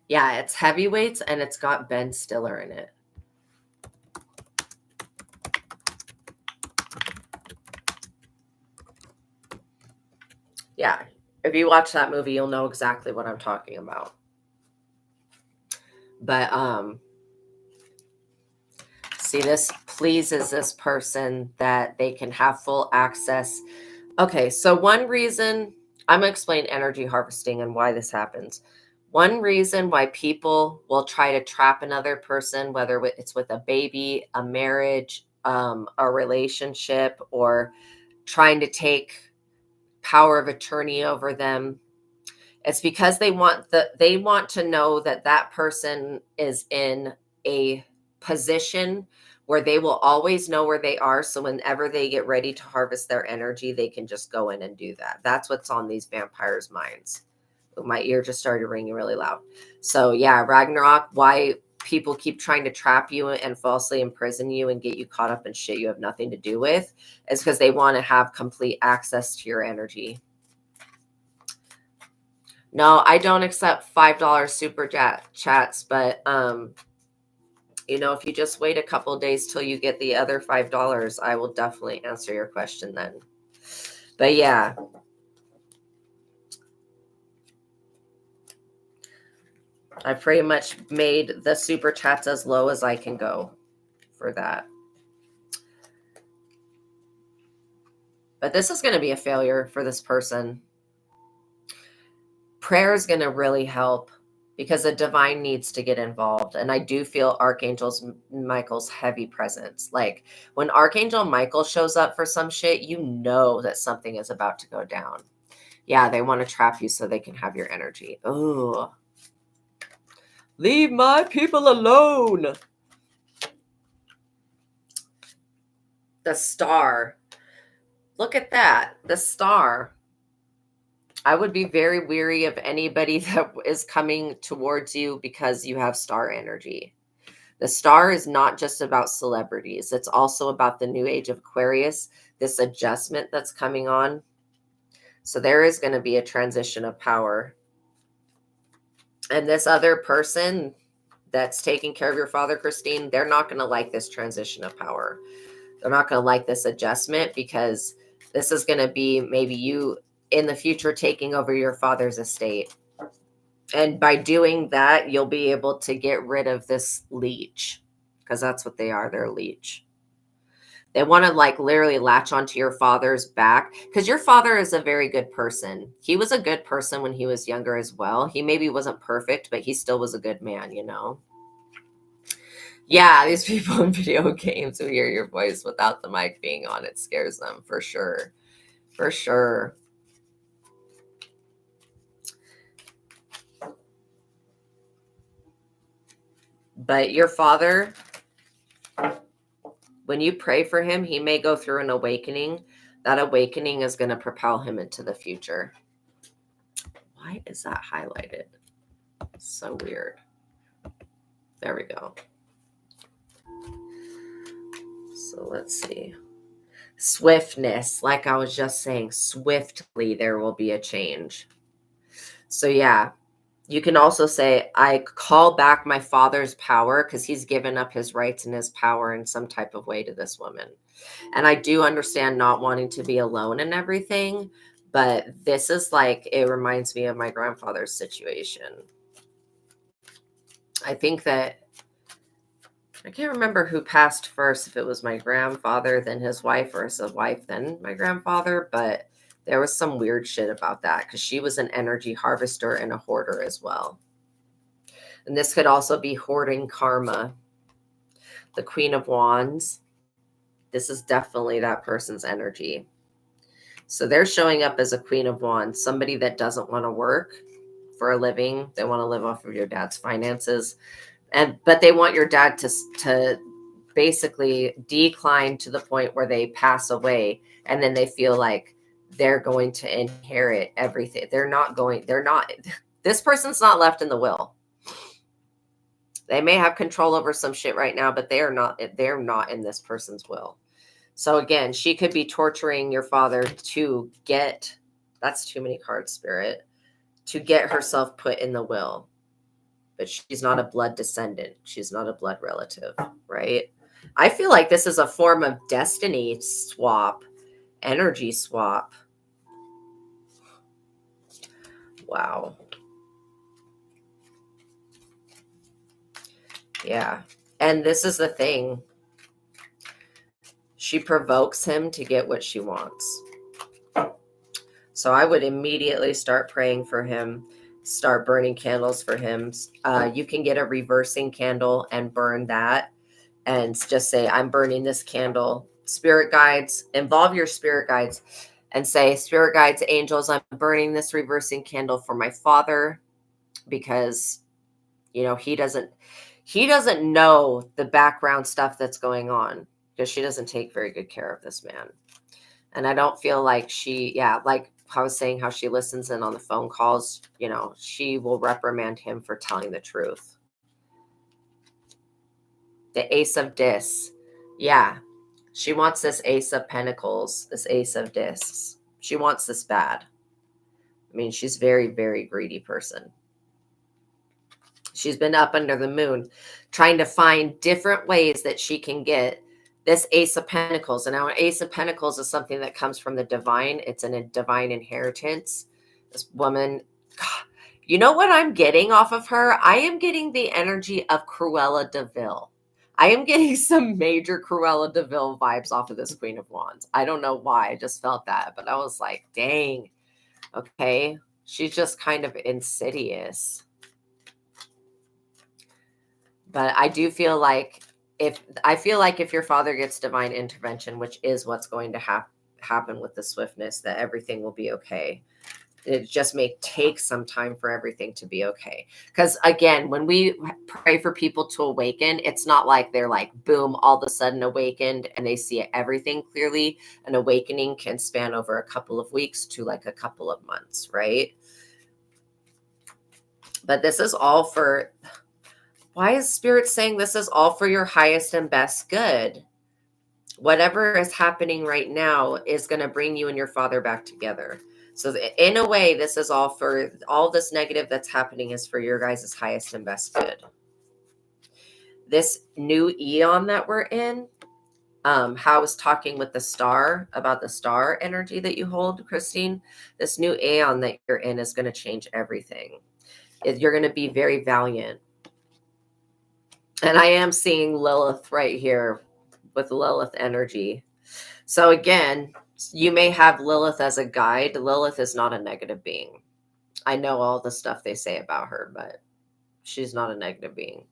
Yeah, it's Heavyweights and it's got Ben Stiller in it. Yeah, if you watch that movie, you'll know exactly what I'm talking about. But see, this pleases this person that they can have full access. Okay, so one reason, I'm going to explain energy harvesting and why this happens. One reason why people will try to trap another person, whether it's with a baby, a marriage, a relationship, or trying to take power of attorney over them, it's because they want to know that that person is in a position where they will always know where they are. So whenever they get ready to harvest their energy, they can just go in and do that. That's what's on these vampires' minds. My ear just started ringing really loud. So yeah, Ragnarok, why people keep trying to trap you and falsely imprison you and get you caught up in shit you have nothing to do with is because they want to have complete access to your energy. No, I don't accept $5 super chats, but if you just wait a couple days till you get the other $5, I will definitely answer your question then. But yeah. I pretty much made the super chats as low as I can go for that. But this is going to be a failure for this person. Prayer is going to really help because the divine needs to get involved. And I do feel Archangel Michael's heavy presence. Like when Archangel Michael shows up for some shit, you know that something is about to go down. Yeah, they want to trap you so they can have your energy. Oh, leave my people alone. The star. Look at that. The star. I would be very weary of anybody that is coming towards you because you have star energy. The star is not just about celebrities. It's also about the new age of Aquarius, this adjustment that's coming on. So there is going to be a transition of power. And this other person that's taking care of your father, Christine, they're not going to like this transition of power. They're not going to like this adjustment because this is going to be maybe you in the future taking over your father's estate. And by doing that, you'll be able to get rid of this leech because that's what they are. They're a leech. They want to like literally latch onto your father's back because your father is a very good person. He was a good person when he was younger as well. He maybe wasn't perfect, but he still was a good man, Yeah, these people in video games who hear your voice without the mic being on, it scares them for sure. For sure. But your father, when you pray for him, he may go through an awakening. That awakening is going to propel him into the future. Why is that highlighted? So weird. There we go. So let's see. Swiftness, like I was just saying, swiftly there will be a change. So yeah, you can also say, I call back my father's power because he's given up his rights and his power in some type of way to this woman. And I do understand not wanting to be alone and everything, But this is like, it reminds me of my grandfather's situation. I think that, I can't remember who passed first, if it was my grandfather, then his wife, or his wife, then my grandfather. But there was some weird shit about that because she was an energy harvester and a hoarder as well. And this could also be hoarding karma. The Queen of Wands. This is definitely that person's energy. So they're showing up as a Queen of Wands, somebody that doesn't want to work for a living. They want to live off of your dad's finances. But they want your dad to basically decline to the point where they pass away, and then they feel like they're going to inherit everything. This person's not left in the will. They may have control over some shit right now, but they're not in this person's will. So again, she could be torturing your father to get, that's too many cards, Spirit, to get herself put in the will. But she's not a blood descendant. She's not a blood relative, right? I feel like this is a form of destiny swap, energy swap. Wow. Yeah. And this is the thing. She provokes him to get what she wants. So I would immediately start praying for him, start burning candles for him. You can get a reversing candle and burn that and just say, I'm burning this candle. Spirit guides, involve your spirit guides and say, spirit guides, angels, I'm burning this reversing candle for my father because, you know, he doesn't know the background stuff that's going on because she doesn't take very good care of this man. And I don't feel like like I was saying, how she listens in on the phone calls, you know, she will reprimand him for telling the truth. The Ace of Discs. Yeah. She wants this Ace of Pentacles, this Ace of Discs. She wants this bad. I mean, she's very, very greedy person. She's been up under the moon trying to find different ways that she can get this Ace of Pentacles. And now an Ace of Pentacles is something that comes from the divine. It's a divine inheritance. This woman, God, you know what I'm getting off of her? I am getting the energy of Cruella de Vil. I am getting some major Cruella de Vil vibes off of this Queen of Wands. I don't know why. I just felt that. But I was like, dang. Okay. She's just kind of insidious. But I do feel like if your father gets divine intervention, which is what's going to happen with the swiftness, that everything will be okay. It just may take some time for everything to be okay. Because again, when we pray for people to awaken, it's not like they're like, boom, all of a sudden awakened and they see everything clearly. An awakening can span over a couple of weeks to like a couple of months, right? But this is all for... Why is Spirit saying this is all for your highest and best good? Whatever is happening right now is going to bring you and your father back together. So in a way, this is all for, all this negative that's happening is for your guys' highest and best good. This new eon that we're in, how I was talking with the star about the star energy that you hold, Christine, this new eon that you're in is going to change everything. You're going to be very valiant. And I am seeing Lilith right here with Lilith energy. So again, you may have Lilith as a guide. Lilith is not a negative being. I know all the stuff they say about her, but she's not a negative being.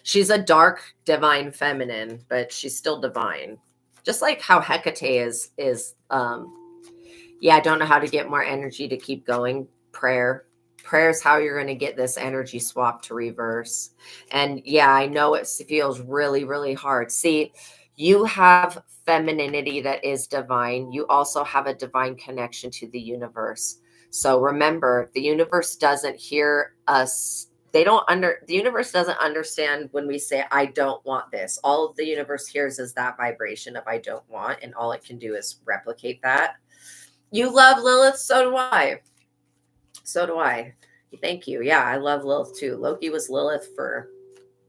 She's a dark divine feminine, but she's still divine. Just like how Hecate is I don't know how to get more energy to keep going. Prayer is how you're going to get this energy swap to reverse. And yeah, I know it feels really, really hard. See, you have femininity that is divine. You also have a divine connection to the universe. So remember, the universe doesn't hear us. The universe doesn't understand when we say, I don't want this. All of the universe hears is that vibration of I don't want, and all it can do is replicate that. You love Lilith, so do I. So do I. Thank you. Yeah, I love Lilith too. Loki was Lilith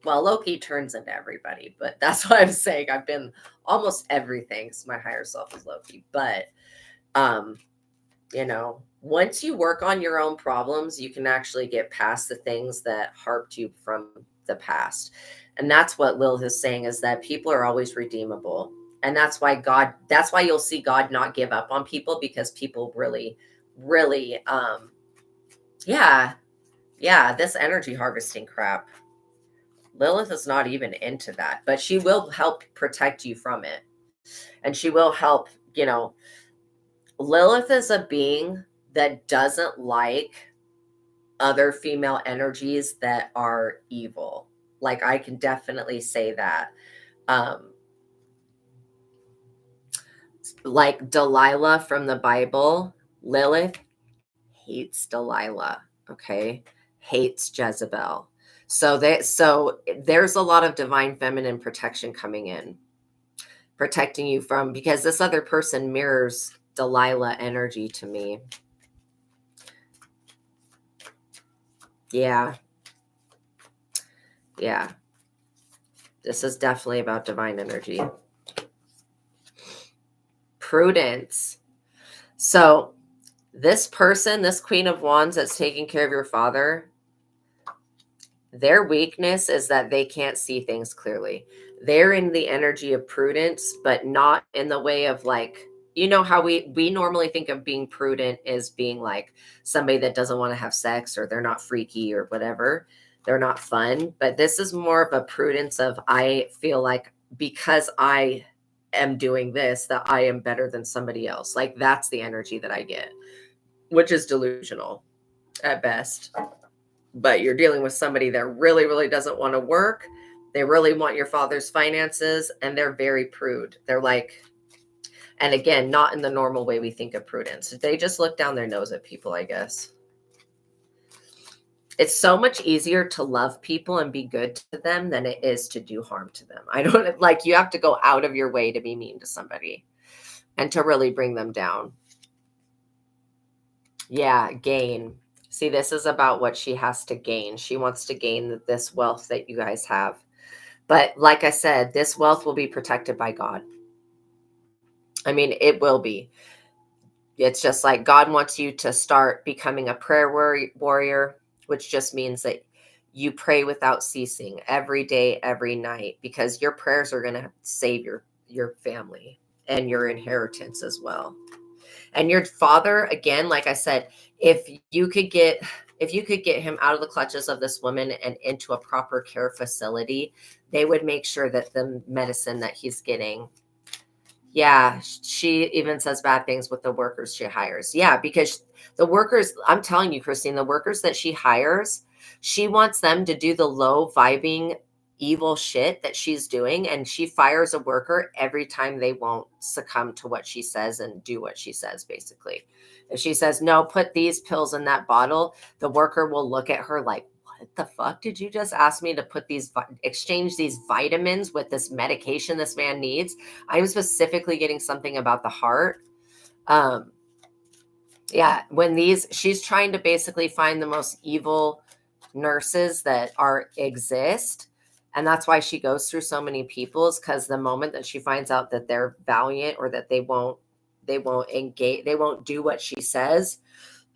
Loki turns into everybody, but that's what I'm saying. I've been almost everything. So my higher self is Loki. But You know, once you work on your own problems, you can actually get past the things that harped you from the past. And that's what Lilith is saying, is that people are always redeemable. And that's why you'll see God not give up on people, because people really, really, yeah, this energy harvesting crap. Lilith is not even into that, but she will help protect you from it. And she will help, Lilith is a being that doesn't like other female energies that are evil. Like, I can definitely say that. Like Delilah from the Bible, Lilith hates Delilah, okay? Hates Jezebel. So there's a lot of divine feminine protection coming in, protecting you from, because this other person mirrors Delilah energy to me. Yeah. This is definitely about divine energy. Prudence. So this person, this Queen of Wands that's taking care of your father, their weakness is that they can't see things clearly. They're in the energy of prudence, but not in the way of like, how we normally think of being prudent as being like somebody that doesn't want to have sex, or they're not freaky or whatever. They're not fun. But this is more of a prudence of, I feel like because I am doing this, that I am better than somebody else. Like, that's the energy that I get, which is delusional at best. But you're dealing with somebody that really, really doesn't want to work. They really want your father's finances, and they're very prude. They're like, and again, not in the normal way we think of prudence. They just look down their nose at people, I guess. It's so much easier to love people and be good to them than it is to do harm to them. I don't like, you have to go out of your way to be mean to somebody and to really bring them down. Yeah, gain. See, this is about what she has to gain. She wants to gain this wealth that you guys have. But like I said, this wealth will be protected by God. I mean, it will be. It's just like God wants you to start becoming a prayer warrior, which just means that you pray without ceasing every day, every night, because your prayers are going to save your family and your inheritance as well. And your father, again, like I said, if you could get him out of the clutches of this woman and into a proper care facility, they would make sure that the medicine that he's getting. Yeah, she even says bad things with the workers she hires. Yeah, because the workers, I'm telling you, Christine, the workers that she hires, she wants them to do the low vibing evil shit that she's doing, and she fires a worker every time they won't succumb to what she says and do what she says. Basically, if she says, no, put these pills in that bottle, the worker will look at her like, what the fuck did you just ask me to put exchange these vitamins with this medication this man needs? I'm specifically getting something about the heart. Yeah, she's trying to basically find the most evil nurses that exist. And that's why she goes through so many people, is because the moment that she finds out that they're valiant, or that they won't engage, they won't do what she says,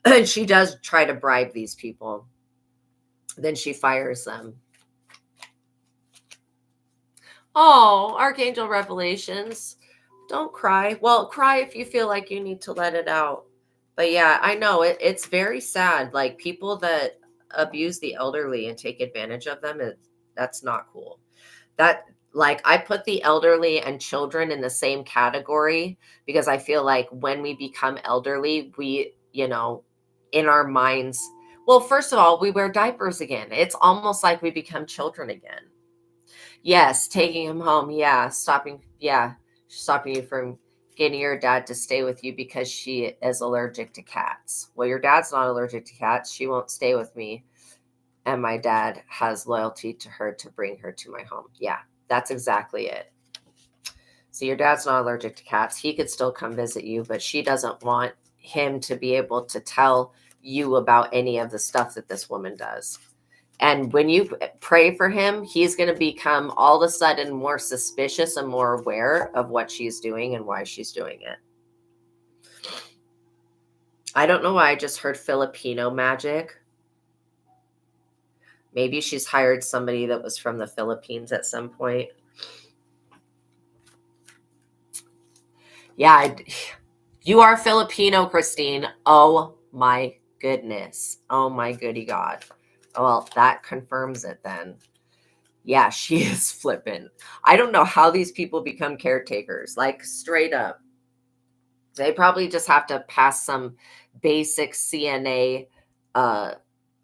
and she does try to bribe these people, then she fires them. Oh, Archangel Revelations. Don't cry. Well, cry if you feel like you need to let it out. But yeah, I know it's very sad. Like, people that abuse the elderly and take advantage of them, that's not cool. That, like, I put the elderly and children in the same category, because I feel like when we become elderly, we, in our minds, well, first of all, we wear diapers again. It's almost like we become children again. Yes, taking him home. Yeah, stopping you from getting your dad to stay with you because she is allergic to cats. Well, your dad's not allergic to cats. She won't stay with me. And my dad has loyalty to her to bring her to my home. Yeah, that's exactly it. So your dad's not allergic to cats. He could still come visit you, but she doesn't want him to be able to tell you about any of the stuff that this woman does. And when you pray for him, he's going to become all of a sudden more suspicious and more aware of what she's doing and why she's doing it. I don't know why I just heard Filipino magic. Maybe she's hired somebody that was from the Philippines at some point. Yeah, you are Filipino, Christine. Oh my goodness. Oh my goody God. Well, that confirms it then. Yeah, she is flippant. I don't know how these people become caretakers, like straight up. They probably just have to pass some basic CNA uh,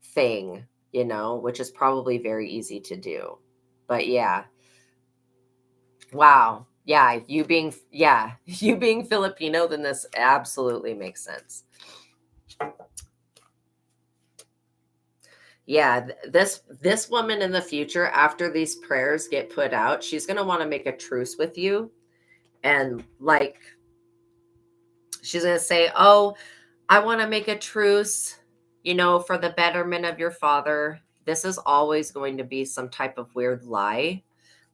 thing, which is probably very easy to do. But yeah, wow. Yeah, you being Filipino, then this absolutely makes sense. Yeah, this woman in the future, after these prayers get put out, she's going to want to make a truce with you, and like she's going to say, "Oh, I want to make a truce, for the betterment of your father." This is always going to be some type of weird lie.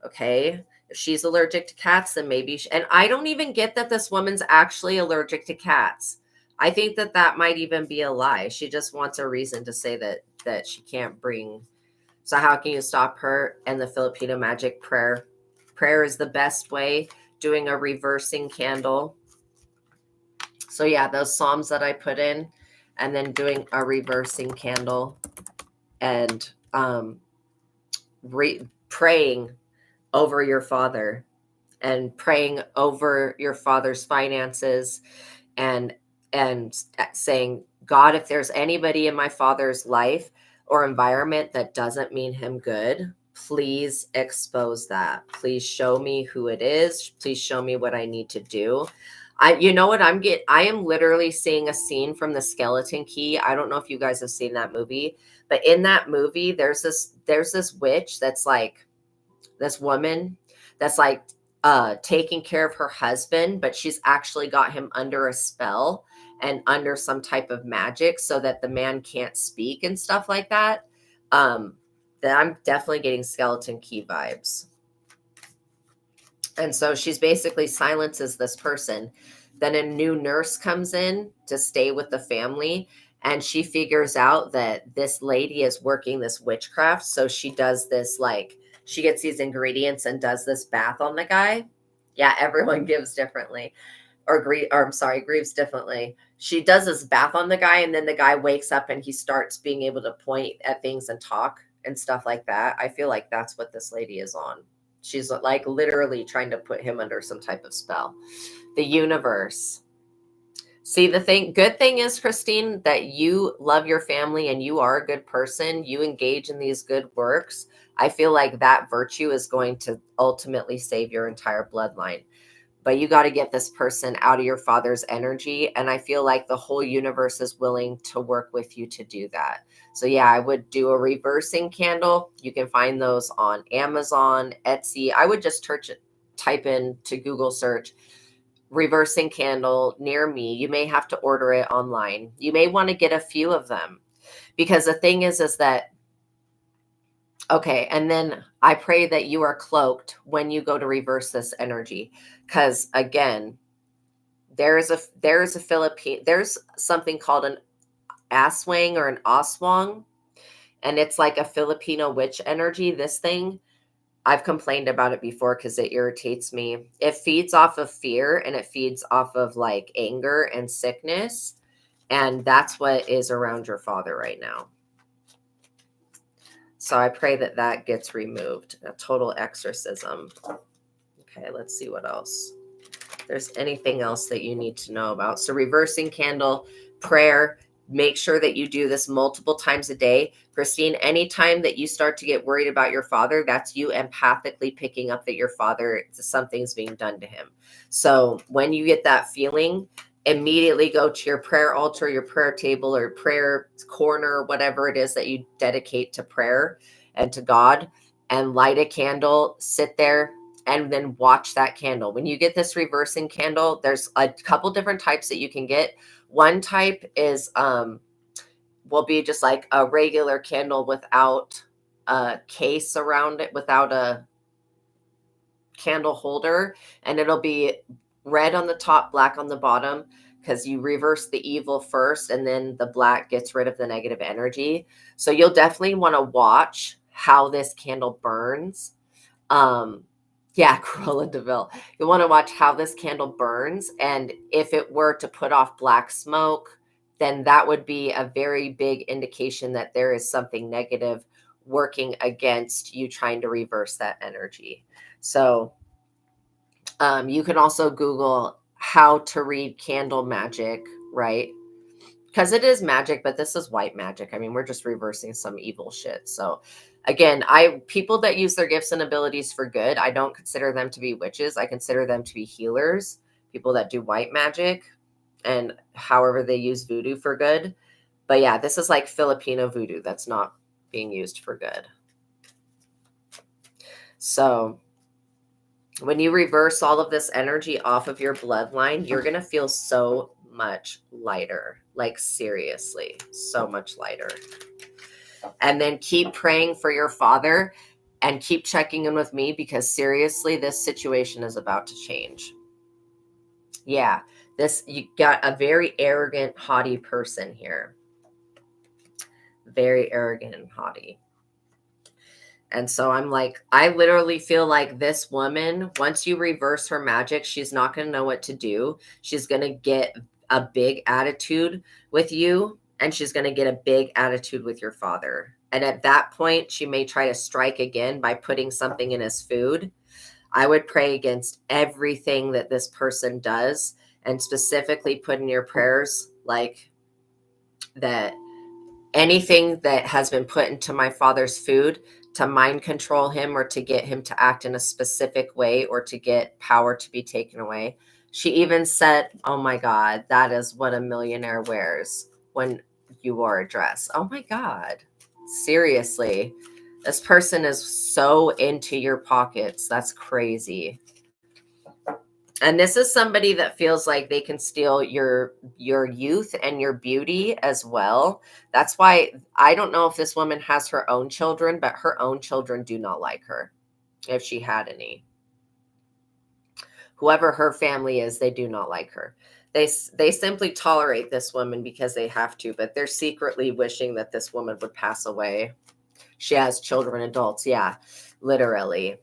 Okay. If she's allergic to cats, then maybe, and I don't even get that this woman's actually allergic to cats. I think that that might even be a lie. She just wants a reason to say that she can't bring. So how can you stop her? And the Filipino magic prayer. Prayer is the best way. Doing a reversing candle. So yeah, those Psalms that I put in, and then doing a reversing candle, and praying over your father, and praying over your father's finances, and saying, God, if there's anybody in my father's life or environment that doesn't mean him good, please expose that. Please show me who it is. Please show me what I need to do. You know what I am literally seeing a scene from The Skeleton Key. I don't know if you guys have seen that movie, but in that movie, there's this witch that's like, this woman that's like taking care of her husband, but she's actually got him under a spell and under some type of magic so that the man can't speak and stuff like that. That I'm definitely getting Skeleton Key vibes. And so she's basically silences this person. Then a new nurse comes in to stay with the family, and she figures out that this lady is working this witchcraft. So she does this, like, she gets these ingredients and does this bath on the guy. Yeah, everyone gives differently, or I'm sorry, grieves differently. She does this bath on the guy, and then the guy wakes up and he starts being able to point at things and talk and stuff like that. I feel like that's what this lady is on. She's like literally trying to put him under some type of spell. The universe. See, good thing is, Christine, that you love your family and you are a good person. You engage in these good works. I feel like that virtue is going to ultimately save your entire bloodline. But you got to get this person out of your father's energy. And I feel like the whole universe is willing to work with you to do that. So yeah, I would do a reversing candle. You can find those on Amazon, Etsy. I would just type in to Google search reversing candle near me. You may have to order it online. You may want to get a few of them, because the thing is that, okay, and then I pray that you are cloaked when you go to reverse this energy, because again, there's something called an aswang or an aswang, and it's like a Filipino witch energy. This thing, I've complained about it before because it irritates me. It feeds off of fear, and it feeds off of like anger and sickness. And that's what is around your father right now. So I pray that that gets removed. A total exorcism. Okay, let's see what else. If there's anything else that you need to know about. So reversing candle, prayer. Make sure that you do this multiple times a day. Christine, anytime that you start to get worried about your father, that's you empathically picking up that your father, something's being done to him. So when you get that feeling, immediately go to your prayer altar, your prayer table, or prayer corner, whatever it is that you dedicate to prayer and to God, and light a candle, sit there, and then watch that candle. When you get this reversing candle, there's a couple different types that you can get. One type is will be just like a regular candle without a case around it, without a candle holder, and it'll be red on the top, black on the bottom, because you reverse the evil first and then the black gets rid of the negative energy. So you'll definitely want to watch how this candle burns. Yeah, Cruella DeVille. You'll want to watch how this candle burns. And if it were to put off black smoke, then that would be a very big indication that there is something negative working against you trying to reverse that energy. So you can also Google how to read candle magic, right? Because it is magic, but this is white magic. I mean, we're just reversing some evil shit. So again, people that use their gifts and abilities for good, I don't consider them to be witches. I consider them to be healers, people that do white magic and however they use voodoo for good. But yeah, this is like Filipino voodoo that's not being used for good. So when you reverse all of this energy off of your bloodline, you're going to feel so much lighter. Like seriously, so much lighter. And then keep praying for your father and keep checking in with me, because seriously, this situation is about to change. Yeah, you got a very arrogant, haughty person here. Very arrogant and haughty. And so I'm like, I literally feel like this woman, once you reverse her magic, she's not going to know what to do. She's going to get a big attitude with you, and she's going to get a big attitude with your father. And at that point, she may try to strike again by putting something in his food. I would pray against everything that this person does, and specifically put in your prayers like that anything that has been put into my father's food to mind control him or to get him to act in a specific way or to get power to be taken away. She even said, oh my God, that is what a millionaire wears when you wore a dress. Oh my God. Seriously. This person is so into your pockets. That's crazy. And this is somebody that feels like they can steal your youth and your beauty as well. That's why I don't know if this woman has her own children, but her own children do not like her, if she had any. Whoever her family is, they do not like her. They simply tolerate this woman because they have to, but they're secretly wishing that this woman would pass away. She has children, adults. Yeah, literally.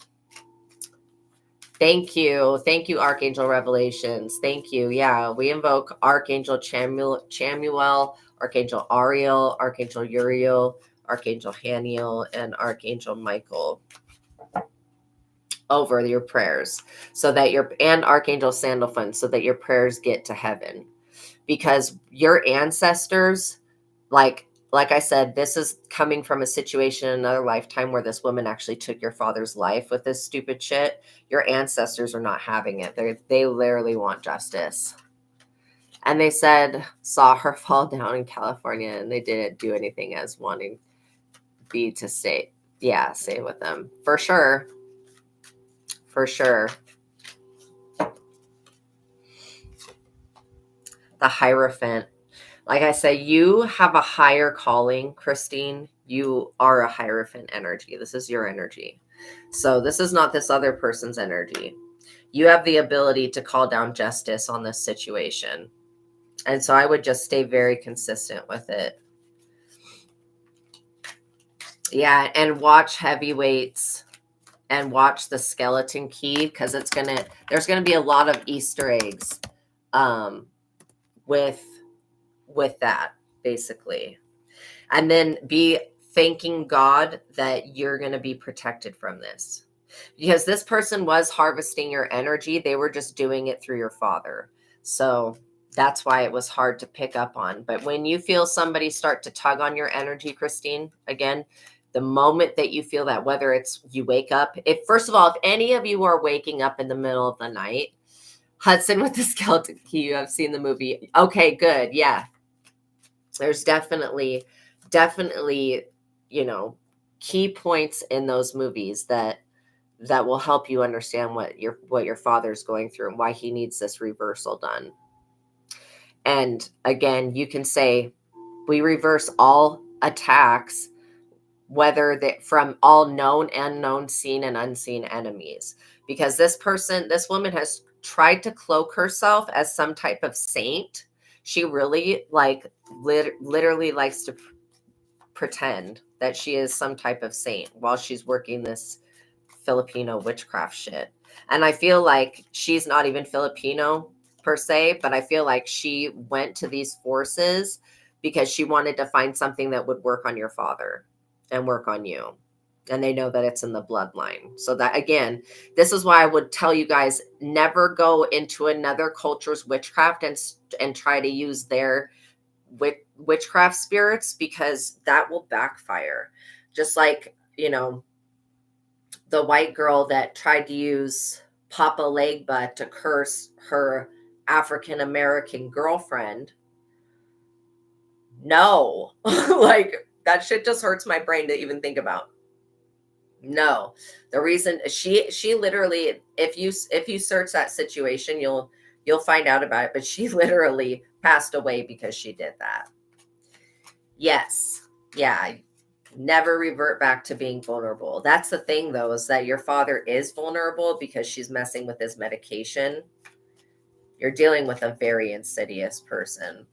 Thank you. Thank you, Archangel Revelations. Thank you. Yeah, we invoke Archangel Chamuel, Archangel Ariel, Archangel Uriel, Archangel Haniel, and Archangel Michael over your prayers and Archangel Sandalphon, so that your prayers get to heaven. Because your ancestors, like I said, this is coming from a situation in another lifetime where this woman actually took your father's life with this stupid shit. Your ancestors are not having it. They literally want justice. And they saw her fall down in California, and they didn't do anything as wanting B to stay with them. For sure. For sure. The Hierophant. Like I say, you have a higher calling, Christine. You are a Hierophant energy. This is your energy. So this is not this other person's energy. You have the ability to call down justice on this situation. And so I would just stay very consistent with it. Yeah, and watch Heavyweights and watch the Skeleton Key, because there's gonna be a lot of Easter eggs with that, basically. And then be thanking God that you're going to be protected from this, because this person was harvesting your energy. They were just doing it through your father. So that's why it was hard to pick up on. But when you feel somebody start to tug on your energy, Christine, again, the moment that you feel that, whether it's you wake up, first of all, if any of you are waking up in the middle of the night, Hudson with the Skeleton Key, you have seen the movie. Okay, good. Yeah. There's definitely, key points in those movies that will help you understand what your father's going through and why he needs this reversal done. And again, you can say, we reverse all attacks, whether from all known, unknown, seen, and unseen enemies, because this woman has tried to cloak herself as some type of saint. She really like literally likes to pretend that she is some type of saint while she's working this Filipino witchcraft shit. And I feel like she's not even Filipino per se, but I feel like she went to these forces because she wanted to find something that would work on your father and work on you. And they know that it's in the bloodline. So that, again, this is why I would tell you guys, never go into another culture's witchcraft and try to use their witchcraft spirits, because that will backfire. Just like, you know, the white girl that tried to use Papa Legba to curse her African American girlfriend. No, like that shit just hurts my brain to even think about. No, the reason she literally, if you search that situation, you'll find out about it. But she literally passed away because she did that. Yes, yeah. Never revert back to being vulnerable. That's the thing, though, is that your father is vulnerable because she's messing with his medication. You're dealing with a very insidious person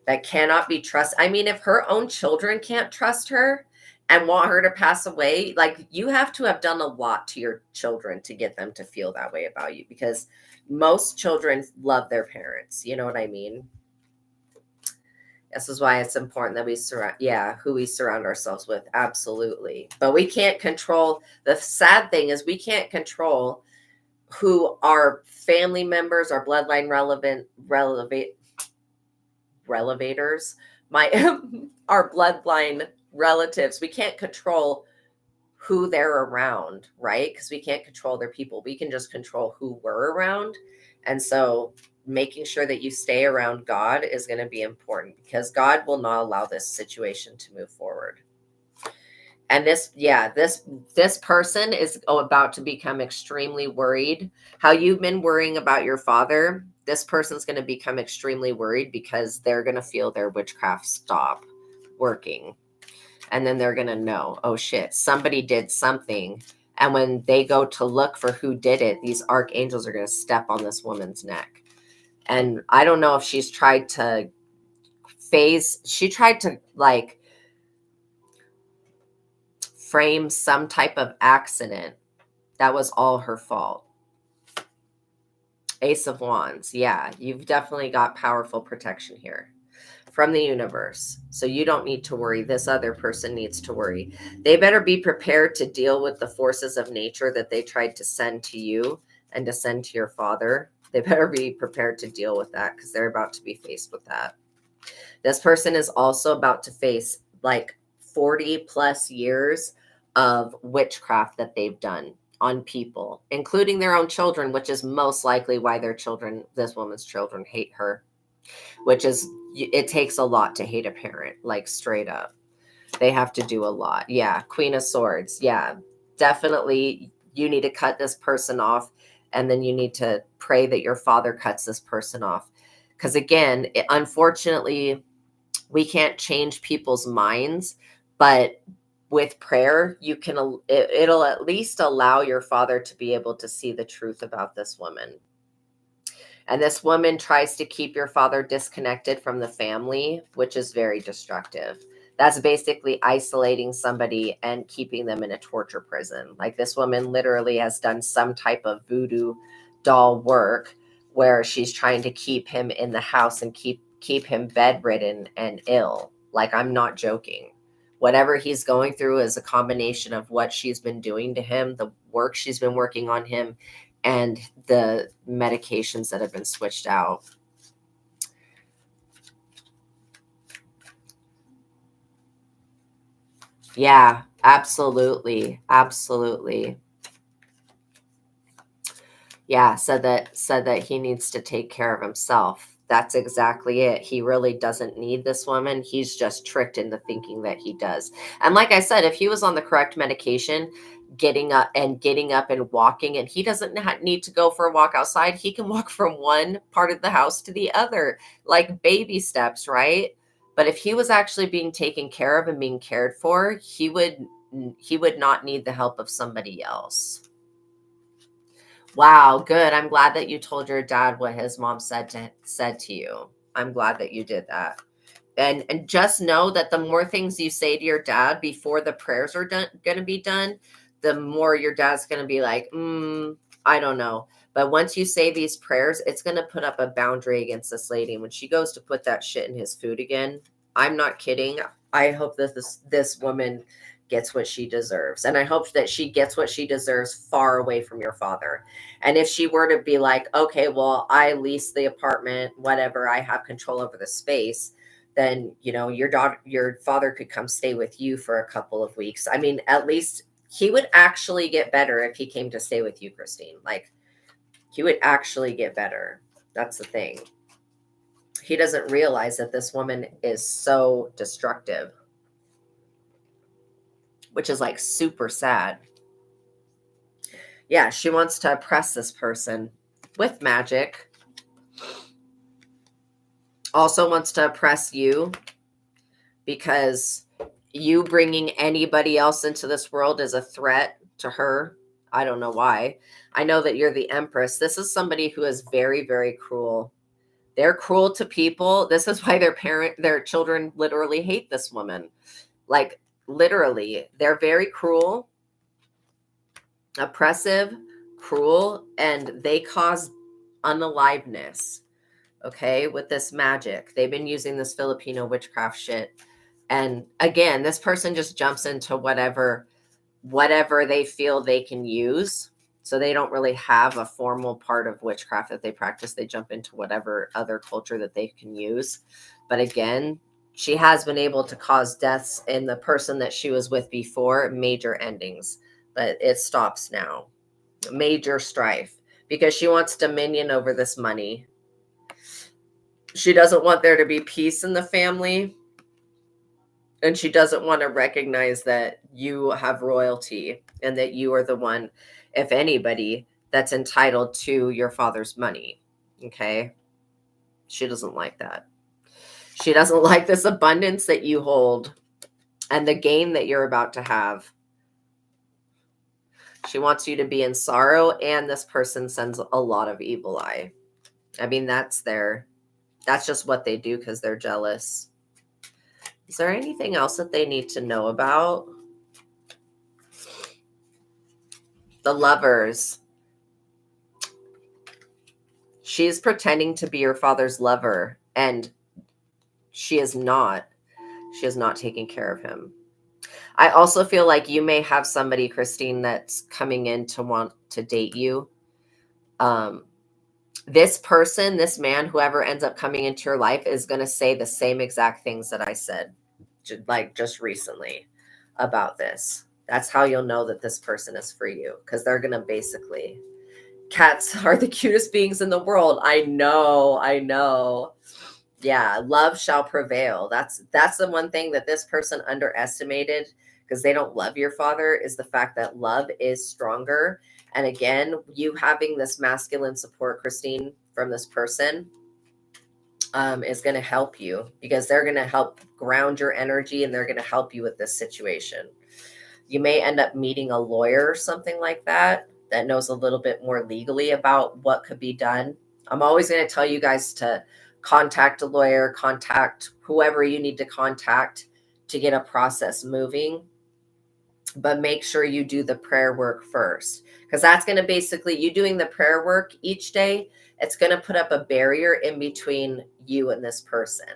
that cannot be trusted. I mean, if her own children can't trust her and want her to pass away, like, you have to have done a lot to your children to get them to feel that way about you, because most children love their parents. You know what I mean? This is why it's important that we who we surround ourselves with. Absolutely. But we can't control. The sad thing is we can't control who our family members, our bloodline relevators, our bloodline relatives. We can't control who they're around, right? Because we can't control their people. We can just control who we're around. And so making sure that you stay around God is going to be important, because God will not allow this situation to move forward. And this person is about to become extremely worried. How you've been worrying about your father, this person's going to become extremely worried because they're going to feel their witchcraft stop working. And then they're going to know, oh shit, somebody did something. And when they go to look for who did it, these archangels are going to step on this woman's neck. And I don't know if she's tried to like frame some type of accident. That was all her fault. Ace of Wands. Yeah, you've definitely got powerful protection here from the universe. So you don't need to worry. This other person needs to worry. They better be prepared to deal with the forces of nature that they tried to send to you and to send to your father. They better be prepared to deal with that, because they're about to be faced with that. This person is also about to face like 40 plus years of witchcraft that they've done on people, including their own children, which is most likely why this woman's children hate her, which is, it takes a lot to hate a parent, like straight up. They have to do a lot. Yeah. Queen of Swords. Yeah, definitely. You need to cut this person off. And then you need to pray that your father cuts this person off. Because again, unfortunately, we can't change people's minds, but with prayer, it'll at least allow your father to be able to see the truth about this woman. And this woman tries to keep your father disconnected from the family, which is very destructive. That's basically isolating somebody and keeping them in a torture prison. Like, this woman literally has done some type of voodoo doll work where she's trying to keep him in the house and keep him bedridden and ill. Like, I'm not joking. Whatever he's going through is a combination of what she's been doing to him, the work she's been working on him, and the medications that have been switched out. Yeah, absolutely. Absolutely. Yeah, said that he needs to take care of himself. That's exactly it. He really doesn't need this woman. He's just tricked into thinking that he does. And like I said, if he was on the correct medication, getting up and walking, and he doesn't need to go for a walk outside, he can walk from one part of the house to the other, like baby steps, right? But if he was actually being taken care of and being cared for, he would not need the help of somebody else. Wow, good. I'm glad that you told your dad what his mom said to you. I'm glad that you did that. And just know that the more things you say to your dad before the prayers are going to be done, the more your dad's going to be like, I don't know. But once you say these prayers, it's going to put up a boundary against this lady. And when she goes to put that shit in his food again, I'm not kidding. I hope that this woman gets what she deserves. And I hope that she gets what she deserves far away from your father. And if she were to be like, okay, well, I lease the apartment, whatever, I have control over the space, then your father could come stay with you for a couple of weeks. I mean, at least he would actually get better if he came to stay with you, Christine. Like, he would actually get better. That's the thing. He doesn't realize that this woman is so destructive, which is like super sad. Yeah, she wants to oppress this person with magic. Also wants to oppress you because you bringing anybody else into this world is a threat to her. I don't know why. I know that you're the Empress. This is somebody who is very, very cruel. They're cruel to people. This is why their children literally hate this woman. Like, literally, they're very cruel, oppressive, cruel, and they cause unaliveness. Okay, with this magic. They've been using this Filipino witchcraft shit. And again, this person just jumps into whatever they feel they can use. So they don't really have a formal part of witchcraft that they practice. They jump into whatever other culture that they can use. But again, she has been able to cause deaths in the person that she was with before, major endings. But it stops now. Major strife because she wants dominion over this money. She doesn't want there to be peace in the family. And she doesn't want to recognize that you have royalty and that you are the one, if anybody, that's entitled to your father's money. Okay? She doesn't like that. She doesn't like this abundance that you hold and the gain that you're about to have. She wants you to be in sorrow, and this person sends a lot of evil eye. I mean, that's just what they do because they're jealous. Is there anything else that they need to know about? The Lovers. She's pretending to be your father's lover, and she is not. She is not taking care of him. I also feel like you may have somebody, Christine, that's coming in to want to date you. This person, this man, whoever ends up coming into your life is going to say the same exact things that I said, like just recently about this. That's how you'll know that this person is for you, because they're going to basically, cats are the cutest beings in the world. I know. Yeah, love shall prevail. That's the one thing that this person underestimated, because they don't love your father, is the fact that love is stronger. And again, you having this masculine support, Christine, from this person is going to help you, because they're going to help ground your energy and they're going to help you with this situation. You may end up meeting a lawyer or something like that knows a little bit more legally about what could be done. I'm always going to tell you guys to contact a lawyer, contact whoever you need to contact to get a process moving. But make sure you do the prayer work first, because that's going to basically, you doing the prayer work each day, it's going to put up a barrier in between you and this person.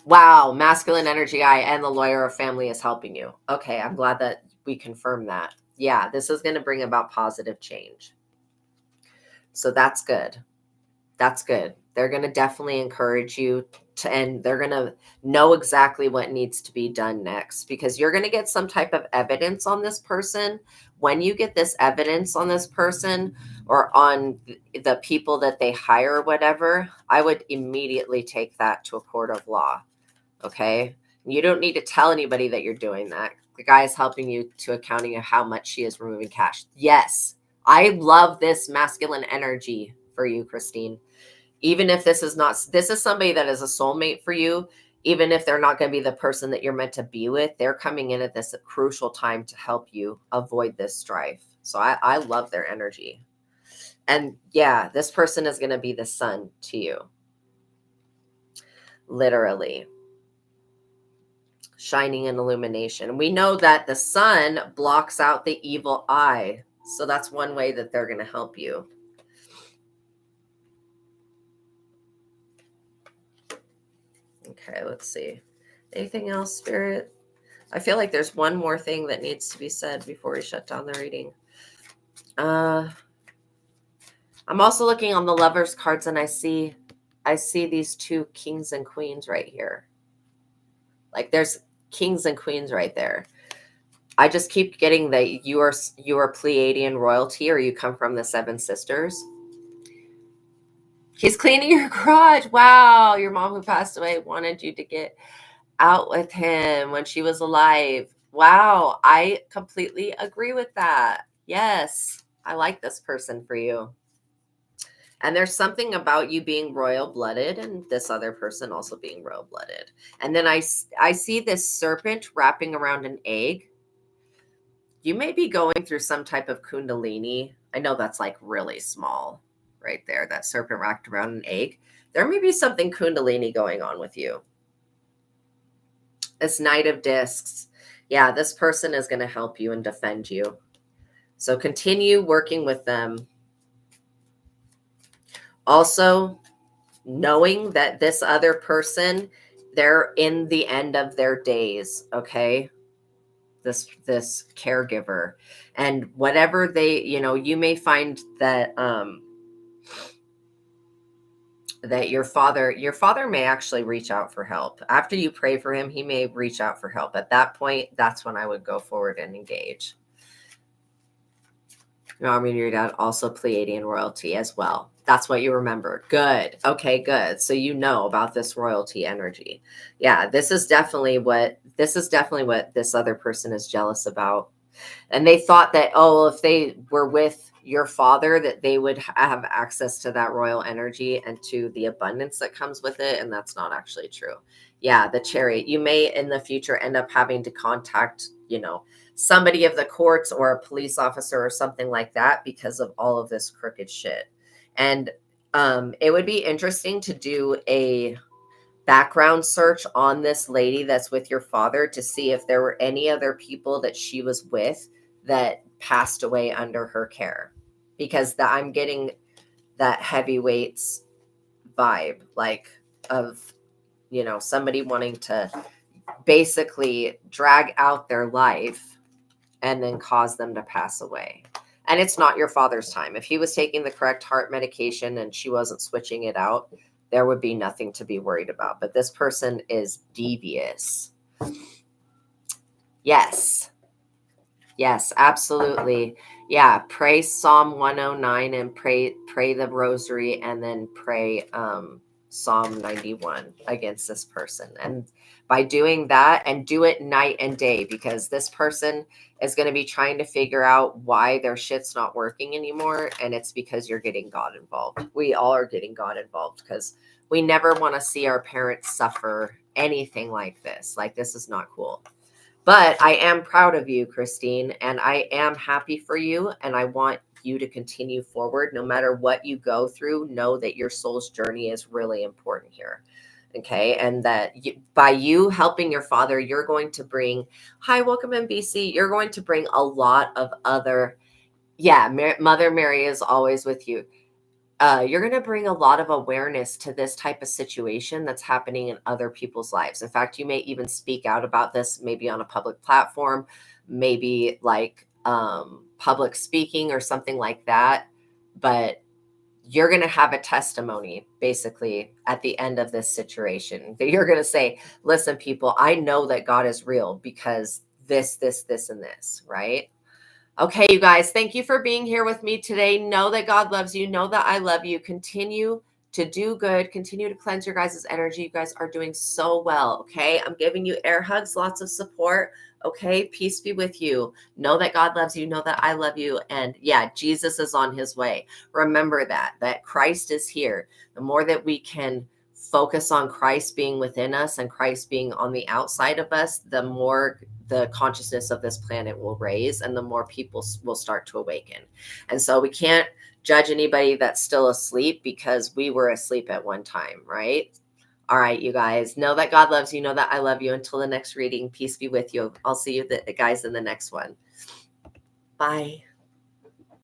Wow, masculine energy eye and the lawyer of family is helping you. Okay, I'm glad that we confirmed that. Yeah, this is going to bring about positive change. So that's good. That's good. They're going to definitely encourage you to, and they're going to know exactly what needs to be done next, because you're going to get some type of evidence on this person. When you get this evidence on this person or on the people that they hire or whatever, I would immediately take that to a court of law. Okay? You don't need to tell anybody that you're doing that. The guy is helping you to accounting of how much she is removing cash. Yes, I love this masculine energy for you, Christine. Even if this is somebody that is a soulmate for you, Even if they're not going to be the person that you're meant to be with, they're coming in at this crucial time to help you avoid this strife. So I love their energy. And yeah, this person is going to be the sun to you. Literally. Shining in illumination. We know that the sun blocks out the evil eye. So that's one way that they're going to help you. Okay, let's see. Anything else, Spirit? I feel like there's one more thing that needs to be said before we shut down the reading. I'm also looking on the Lovers cards, and I see these two kings and queens right here. Like there's kings and queens right there. I just keep getting that you are Pleiadian royalty, or you come from the Seven Sisters. He's cleaning your garage. Wow, your mom who passed away wanted you to get out with him when she was alive. Wow, I completely agree with that. Yes, I like this person for you. And there's something about you being royal blooded and this other person also being royal blooded. And then I see this serpent wrapping around an egg. You may be going through some type of kundalini. I know that's like really small right there, that serpent wrapped around an egg. There may be something kundalini going on with you. This Knight of Discs. Yeah, this person is going to help you and defend you. So continue working with them. Also, knowing that this other person, they're in the end of their days, okay? This caregiver. And whatever they, you may find that that your father may actually reach out for help. After you pray for him, he may reach out for help. At that point, that's when I would go forward and engage. Your dad also Pleiadian royalty as well. That's what you remember. Good. Okay, good. So you know about this royalty energy. Yeah, this is definitely what this other person is jealous about. And they thought that, oh, if they were with your father, that they would have access to that royal energy and to the abundance that comes with it. And that's not actually true. Yeah, the Chariot. You may in the future end up having to contact, somebody of the courts or a police officer or something like that because of all of this crooked shit. And it would be interesting to do a background search on this lady that's with your father to see if there were any other people that she was with that passed away under her care, because I'm getting that heavyweights vibe, like of, somebody wanting to basically drag out their life and then cause them to pass away. And it's not your father's time. If he was taking the correct heart medication and she wasn't switching it out, there would be nothing to be worried about. But this person is devious. Yes. Yes, absolutely. Yeah, pray Psalm 109 and pray the rosary, and then pray Psalm 91 against this person. And by doing that, and do it night and day, because this person is going to be trying to figure out why their shit's not working anymore. And it's because you're getting God involved. We all are getting God involved because we never want to see our parents suffer anything like this. Like, this is not cool. But I am proud of you, Christine, and I am happy for you. And I want you to continue forward. No matter what you go through, know that your soul's journey is really important here. Okay. And that by you helping your father, you're going to bring, hi, welcome in BC. You're going to bring a lot of other, Mother Mary is always with you. You're going to bring a lot of awareness to this type of situation that's happening in other people's lives. In fact, you may even speak out about this, maybe on a public platform, maybe like public speaking or something like that. But you're going to have a testimony basically at the end of this situation that you're going to say, listen, people, I know that God is real because this, and this, right? Okay, you guys, thank you for being here with me today. Know that God loves you. Know that I love you. Continue to do good. Continue to cleanse your guys' energy. You guys are doing so well, okay? I'm giving you air hugs, lots of support, okay? Peace be with you. Know that God loves you. Know that I love you. And yeah, Jesus is on his way. Remember that Christ is here. The more that we can focus on Christ being within us and Christ being on the outside of us, the more the consciousness of this planet will raise and the more people will start to awaken. And so we can't judge anybody that's still asleep because we were asleep at one time, right? All right, you guys, know that God loves you. Know that I love you. Until the next reading, peace be with you. I'll see you guys in the next one. Bye.